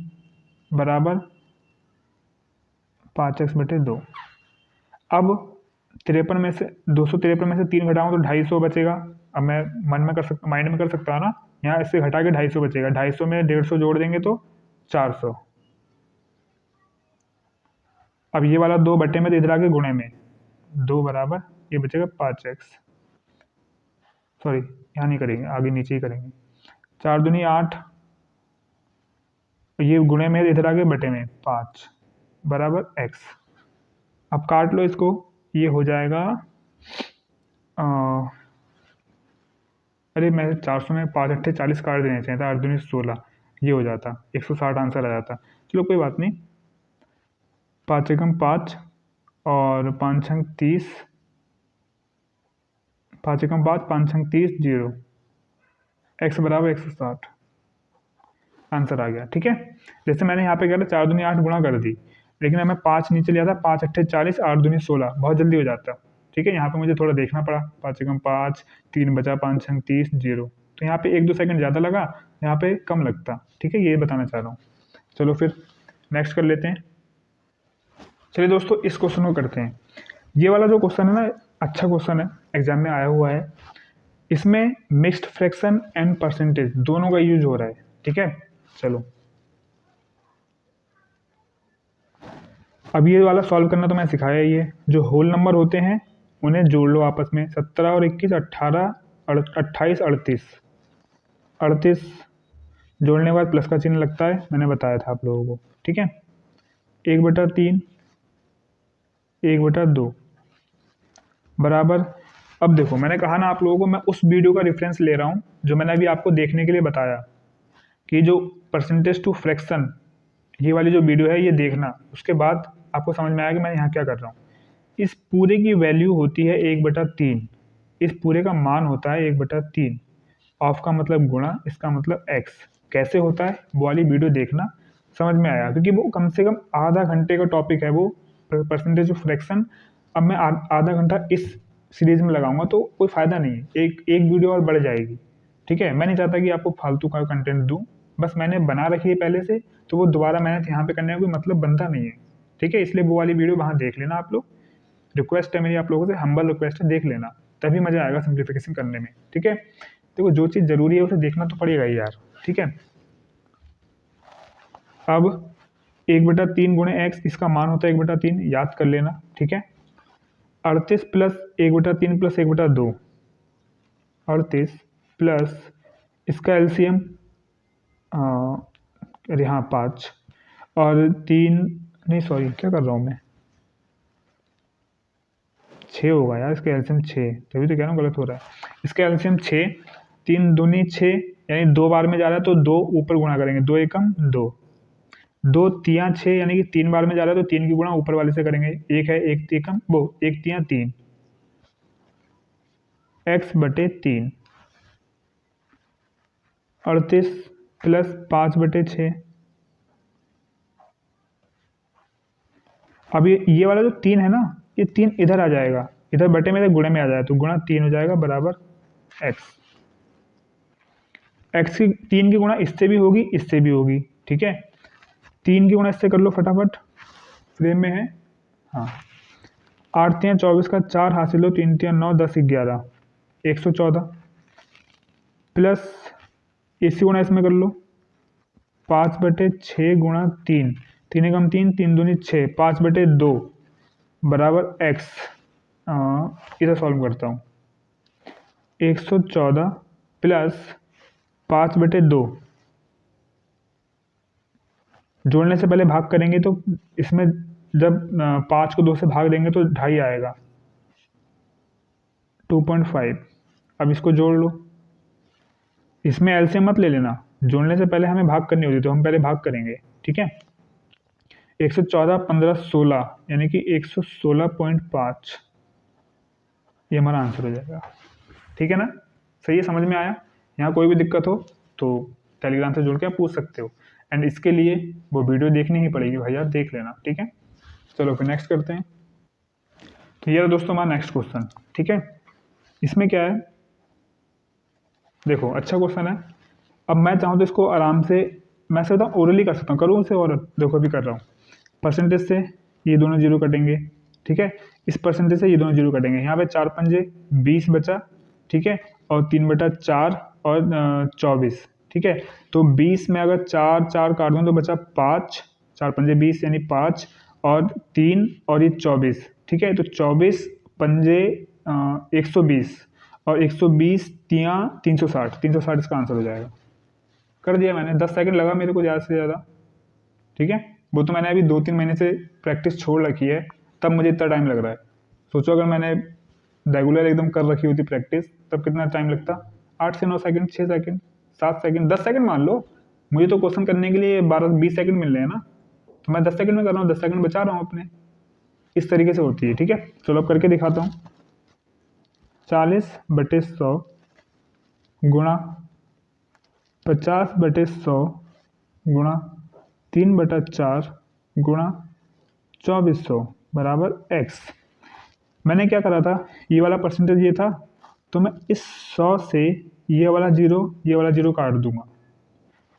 बराबर 5x/2। अब 53 में से 253 में से 3 घटाऊँ तो 250 बचेगा। अब मैं माइंड में कर सकता हूँ ना, यहाँ इससे घटा के 250 बचेगा, 250 में 150 जोड़ देंगे तो 400। अब ये वाला 2 बटे में तो इधर आके गुणे में 2 बराबर ये बचेगा 5x, सॉरी यहाँ नहीं करेंगे, आगे नीचे ही करेंगे। 4 दूनी 8, ये गुणे में इधर आगे बटे में 5 बराबर x। अब काट लो इसको, ये हो जाएगा अरे मैं 400 में 5 अट्ठे 40 काट देने चाहिए था, 8 दूनी 16, ये हो जाता 160 आंसर आ जाता। चलो कोई बात नहीं, 5 एकम 5 और 5 छंग 30, 5 एकम 5 5 छंग 30 0, x बराबर 160 आंसर आ गया। ठीक है, जैसे मैंने यहाँ पे क्या था 4 दूनी 8 गुणा कर दी, लेकिन अब मैं 5 नीचे लिया था, 5 अट्ठे 40, 8 दूनी 16, बहुत जल्दी हो जाता। ठीक है, यहाँ पे मुझे थोड़ा देखना पड़ा, 5 एकम 5, 3 बचा, 5 छंग 30 0, तो यहाँ पे 1-2 सेकंड ज़्यादा लगा, यहाँ पे कम लगता। ठीक है, ये बताना चाह रहा हूँ। चलो फिर नेक्स्ट कर लेते हैं। चलिए दोस्तों, इस क्वेश्चन को करते हैं। ये वाला जो क्वेश्चन है ना, अच्छा क्वेश्चन है, एग्जाम में आया हुआ है। इसमें मिक्स्ड फ्रैक्शन एंड परसेंटेज दोनों का यूज हो रहा है। ठीक है, चलो अब ये वाला सॉल्व करना तो मैं सिखाया ही है। जो होल नंबर होते हैं उन्हें जोड़ लो आपस में, 17 और 21 18 28 38, 38 जोड़ने के बाद प्लस का चिन्ह लगता है, मैंने बताया था आप लोगों को। ठीक है, 1/3 1/2 बराबर। अब देखो मैंने कहा ना आप लोगों को, मैं उस वीडियो का रेफरेंस ले रहा हूँ जो मैंने अभी आपको देखने के लिए बताया कि जो परसेंटेज टू फ्रैक्शन, ये वाली जो वीडियो है ये देखना, उसके बाद आपको समझ में आएगा मैं यहाँ क्या कर रहा हूँ। इस पूरे की वैल्यू होती है 1/3, इस पूरे का मान होता है 1/3, ऑफ का मतलब गुणा, इसका मतलब x। कैसे होता है वो वाली वीडियो देखना, समझ में आया, क्योंकि वो कम से कम आधा घंटे का टॉपिक है वो परसेंटेज ऑफ फ्रैक्शन। अब मैं आधा घंटा इस सीरीज में लगाऊंगा तो कोई फ़ायदा नहीं है, एक वीडियो और बढ़ जाएगी। ठीक है, मैं नहीं चाहता कि आपको फालतू का कंटेंट दूँ, बस मैंने बना रखी है पहले से, तो वो दोबारा मेहनत यहाँ पे करने का कोई मतलब बनता नहीं है। ठीक है, इसलिए वो वाली वीडियो वहाँ देख लेना आप लोग। रिक्वेस्ट है मेरी आप लोगों से, हम्बल रिक्वेस्ट है, देख लेना, तभी मज़ा आएगा सिंप्लीफिकेशन करने में। ठीक है, देखो जो चीज़ ज़रूरी है उसे देखना तो पड़ेगा ही यार। ठीक है, अब 1/3 गुणे x, इसका मान होता है 1/3, याद कर लेना। ठीक है, 38 प्लस 1/3 प्लस 1/2, 38 प्लस इसका एलसीएम, अरे हाँ 5 और 3, नहीं सॉरी क्या कर रहा हूँ मैं, 6 होगा यार इसका एलसीएम 6, तभी तो कह रहा हूँ गलत हो रहा है। इसका एलसीएम 6, 3 दूनी 6, यानी 2 बार में जा रहा है तो 2 ऊपर गुणा करेंगे, 2 एकम 2, 2 तियाँ 6, यानी कि 3 बार में जा रहा है तो 3 की गुणा ऊपर वाले से करेंगे, 1 है 1 एकम वो 1 तियाँ 3, x/3, 38 प्लस 5/6। अब ये वाला जो 3 है ना, ये 3 इधर आ जाएगा, इधर बटे में से गुणे में आ जाएगा, तो गुणा 3 हो जाएगा बराबर x। x की 3 की गुणा इससे भी होगी, इससे भी होगी। ठीक है, 3 की गुणा इससे कर लो फटाफट, फ्रेम में है, हाँ 8 तियाँ 24 का 4 हासिल हो, 3 तियाँ 9 10 11 114 प्लस इसी गुणा इसमें कर लो, 5/6 गुणा 3, 3 एकम 3, 3 दूनी 6, 5/2 बराबर x। इधर सॉल्व करता हूँ, 114 प्लस 5/2, जोड़ने से पहले भाग करेंगे तो इसमें जब 5 को 2 से भाग देंगे तो 2.5 आएगा, 2.5। अब इसको जोड़ लो, इसमें एलसीएम मत ले लेना, जोड़ने से पहले हमें भाग करनी होती तो हम पहले भाग करेंगे। ठीक है, 114 15 16, यानी कि 116.5, ये हमारा आंसर हो जाएगा। ठीक है ना, सही है, समझ में आया। यहाँ कोई भी दिक्कत हो तो टेलीग्राम से जुड़ के आप पूछ सकते हो, एंड इसके लिए वो वीडियो देखनी ही पड़ेगी भाई यार, देख लेना, ठीक है। चलो फिर नेक्स्ट करते हैं। तो ये रहा दोस्तों हमारा नेक्स्ट क्वेश्चन, ठीक है। इसमें क्या है, देखो अच्छा क्वेश्चन है। अब मैं चाहूँ तो इसको आराम से मैं सकता हूँ ओरली कर सकता हूँ, करूँ उसे, और देखो अभी कर रहा हूँ। परसेंटेज से ये दोनों जीरो कटेंगे, ठीक है। इस परसेंटेज से ये दोनों जीरो कटेंगे। यहाँ पे 4 पंजे 20 बचा, ठीक है, और 3/4 और 24, ठीक है। तो 20 में अगर 4 4 काट दूँ तो बचा 5, 4 पंजे 20 यानी 5 और 3 और ये 24, ठीक है। तो 24 पंजे 120 और 120 तियाँ 360, 360 इसका आंसर हो जाएगा। कर दिया मैंने, 10 सेकंड लगा मेरे को ज़्यादा से ज़्यादा, ठीक है। वो तो मैंने अभी 2-3 महीने से प्रैक्टिस छोड़ रखी है, तब मुझे इतना टाइम लग रहा है। सोचो अगर मैंने रेगुलर एकदम कर रखी होती प्रैक्टिस, तब कितना टाइम लगता, 8 से 9 सेकंड, 6 सेकंड, 7 सेकंड, 10 सेकंड मान लो। मुझे तो क्वेश्चन करने के लिए 12-20 सेकंड मिल रहे हैं ना, तो मैं 10 सेकंड में कर रहा हूँ, 10 सेकंड बचा रहा हूँ अपने। इस तरीके से होती है, ठीक है। चलो अब करके दिखाता हूँ। 40/100 गुणा 50/100 गुणा 3/4 गुणा 2400 बराबर x। मैंने क्या करा था, ये वाला परसेंटेज ये था, तो मैं इस 100 से ये वाला जीरो काट दूंगा।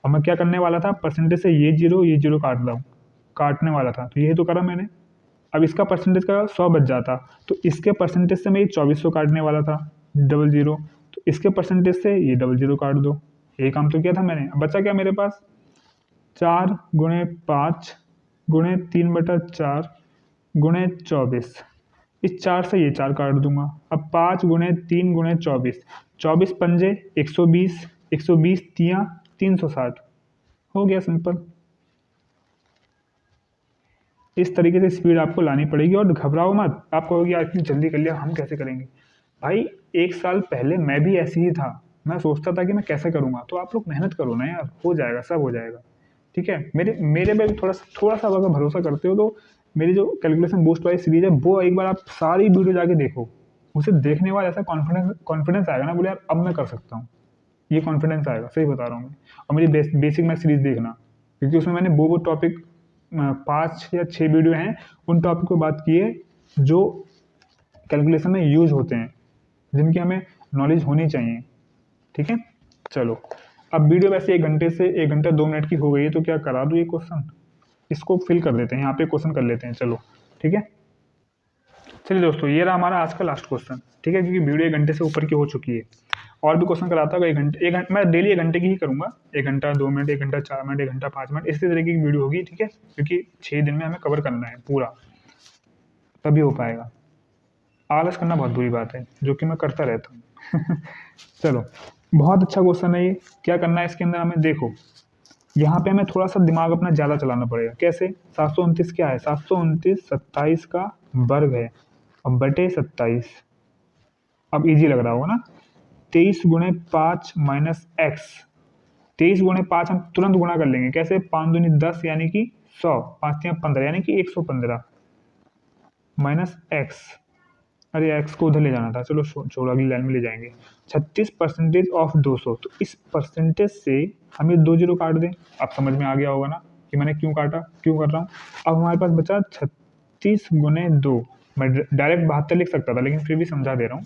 और मैं क्या करने वाला था, परसेंटेज से ये जीरो काटने वाला था, तो यही तो करा मैंने। अब इसका परसेंटेज का 100 बच जाता, तो इसके परसेंटेज से मैं ये 2400 काटने वाला था, डबल जीरो, तो इसके परसेंटेज से ये डबल जीरो काट दो। यही काम तो किया था मैंने। अब बचा क्या मेरे पास, 4 गुणे 5 गुणे 3/4 गुणे 24। इस 4 से ये 4 काट दूंगा। अब 5 गुणे 3 गुणे 24, 24 पंजे 120, 120 तियाँ 360, हो गया सिंपल। इस तरीके से स्पीड आपको लानी पड़ेगी, और घबराओ मत। आप कहोगे यार इतनी जल्दी कर लिया, हम कैसे करेंगे। भाई 1 साल पहले मैं भी ऐसे ही था, मैं सोचता था कि मैं कैसे करूँगा। तो आप लोग मेहनत करो ना यार, हो जाएगा, सब हो जाएगा, ठीक है। मेरे मेरे पे भी थोड़ा सा अगर भरोसा करते हो तो मेरी जो कैलकुलेशन बूस्ट वाली सीरीज है, वो एक बार आप सारी वीडियो जाके देखो। उसे देखने के बाद ऐसा कॉन्फिडेंस आएगा ना, बोले यार अब मैं कर सकता हूँ, ये कॉन्फिडेंस आएगा, सही बता रहा हूँ मैं। और मेरी बेसिक मैथ सीरीज देखना, क्योंकि उसमें मैंने वो टॉपिक 5 या 6 वीडियो हैं, उन टॉपिक पर बात की है जो कैलकुलेशन में यूज होते हैं, जिनकी हमें नॉलेज होनी चाहिए, ठीक है। चलो अब वीडियो वैसे 1 घंटे से 1 घंटा 2 मिनट की हो गई है, तो क्या करा दूँ ये क्वेश्चन, इसको फिल कर देते हैं, यहाँ पे क्वेश्चन कर लेते हैं, चलो ठीक है। चलिए दोस्तों, ये रहा हमारा आज का लास्ट क्वेश्चन, ठीक है, क्योंकि वीडियो 1 घंटे से ऊपर की हो चुकी है। और भी क्वेश्चन कराता होगा 1 घंटे, मैं डेली 1 घंटे की ही करूँगा। 1 घंटा 2 मिनट, 1 घंटा 4 मिनट, 1 घंटा 5 मिनट, इसी तरीके की वीडियो होगी, ठीक है, क्योंकि 6 दिन में हमें कवर करना है पूरा, तभी हो पाएगा। आलस करना बहुत बुरी बात है, जो कि मैं करता रहता हूँ। चलो बहुत अच्छा क्वेश्चन है ये। क्या करना है इसके अंदर हमें, देखो यहाँ पे हमें थोड़ा सा दिमाग अपना ज़्यादा चलाना पड़ेगा। कैसे, 729 क्या है, 729 27 का वर्ग है, अब बटे 27। अब इजी लग रहा होगा ना। 23 गुणे 5 माइनस एक्स, 23 गुणे 5 हम तुरंत गुणा कर लेंगे। कैसे, 5 दूनी 10 यानी कि 100, 5 तियाँ 15 यानी कि 115 माइनस एक्स। अरे एक्स को उधर ले जाना था, चलो छोड़ो, अगली लाइन में ले जाएंगे। 36% ऑफ 200, तो इस परसेंटेज से हम ये 2 जीरो काट दें। अब समझ में आ गया होगा ना कि मैंने क्यों काटा, क्यों कर रहा हूँ। अब हमारे पास बचा 36 गुणे 2, मैं डायरेक्ट 72 लिख सकता था, लेकिन फिर भी समझा दे रहा हूँ।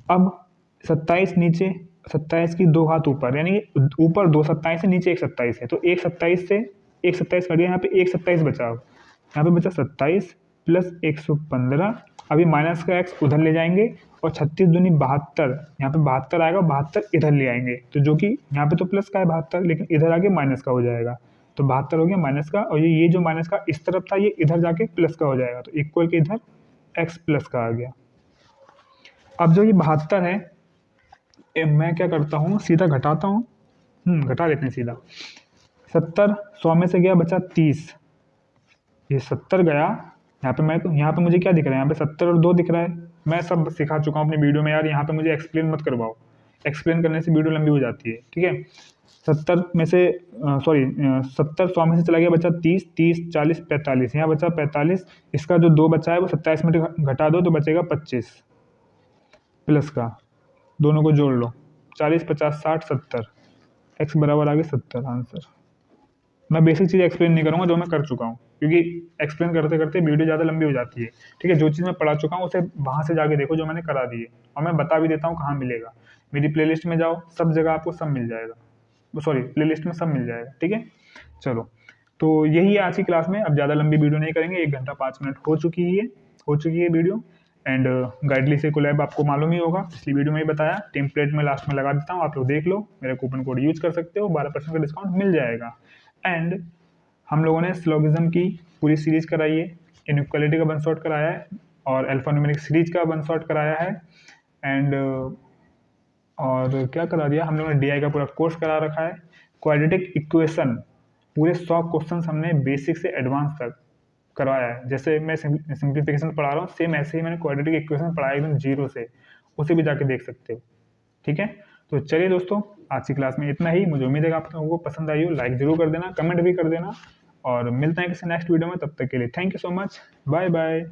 अब 27 नीचे, 27 की 2 हाथ ऊपर, यानी ऊपर 2 27 है, नीचे एक 27 है, तो एक 27 से एक 27 कट गया, यहाँ पे एक 27 बचा। यहाँ पे बचा 27 प्लस 115। अभी माइनस का एक्स उधर ले जाएंगे, और 36 दूनी 72, यहाँ पे 72 आएगा, 72 इधर ले आएंगे, तो जो कि यहाँ पे तो प्लस का है 72, लेकिन इधर आके माइनस का हो जाएगा, तो 72 हो गया माइनस का, और ये जो माइनस का इस तरफ था, ये इधर जाके प्लस का हो जाएगा, तो इक्वल के इधर एक्स प्लस का आ गया। अब जो ये 72 है, मैं क्या करता हूँ, सीधा घटाता हूँ, घटा लेते हैं सीधा। 70 100 में से गया, बचा 30, ये 70 गया। यहाँ पे मुझे क्या दिख रहा है, यहाँ पे 70 और 2 दिख रहा है। मैं सब सिखा चुका हूँ अपनी वीडियो में यार, यहाँ पे मुझे एक्सप्लेन मत करवाओ, एक्सप्लेन करने से वीडियो लंबी हो जाती है, ठीक है। 70 में से 70 100 में से चला गया, बचा 30, 30 40 45, यहाँ बचा 45। इसका जो 2 बचा है वो 27 में घटा दो, तो बचेगा 25। प्लस का, दोनों को जोड़ लो, 40 50 60 70, एक्स बराबर आ गया 70 आंसर। मैं बेसिक चीज़ एक्सप्लेन नहीं करूँगा जो मैं कर चुका हूँ, क्योंकि एक्सप्लेन करते करते वीडियो ज़्यादा लंबी हो जाती है। ठीक है, जो चीज़ मैं पढ़ा चुका हूँ उसे वहाँ से जाके देखो, जो मैंने करा दी है, और मैं बता भी देता हूँ कहाँ मिलेगा। मेरी प्लेलिस्ट में जाओ, सब जगह आपको सब मिल जाएगा, सॉरी प्लेलिस्ट में सब मिल जाएगा। ठीक है, चलो, तो यही है आज की क्लास में। अब ज़्यादा लंबी वीडियो नहीं करेंगे, 1 घंटा 5 मिनट हो चुकी है वीडियो। एंड गाइडली से कोलैब आपको मालूम ही होगा, पिछली वीडियो में ही बताया, टेम्पलेट में लास्ट में लगा देता हूँ, आप लोग देख लो, मेरा कूपन कोड यूज कर सकते हो, 12% का डिस्काउंट मिल जाएगा। एंड हम लोगों ने सिलोगिज्म की पूरी सीरीज कराई है, इनइक्वालिटी का वन शॉट कराया है, और अल्फान्यूमेरिक सीरीज का वन शॉट कराया है। एंड और क्या करा दिया हम लोगों ने, डीआई का पूरा कोर्स करा रखा है। क्वाड्रेटिक इक्वेशन पूरे 100 क्वेश्चन हमने बेसिक से एडवांस तक करवाया है। जैसे मैं सिंप्लीफिकेशन पढ़ा रहा हूँ, सेम ऐसे ही मैंने क्वाड्रेटिक इक्वेशन पढ़ाया एकदम जीरो से, उसे भी जाके देख सकते हो। ठीक है, तो चलिए दोस्तों, आज की क्लास में इतना ही। मुझे उम्मीद है कि आप लोगों को पसंद आई हो। लाइक जरूर कर देना, कमेंट भी कर देना, और मिलते हैं किसी नेक्स्ट वीडियो में। तब तक के लिए thank you so much, bye bye.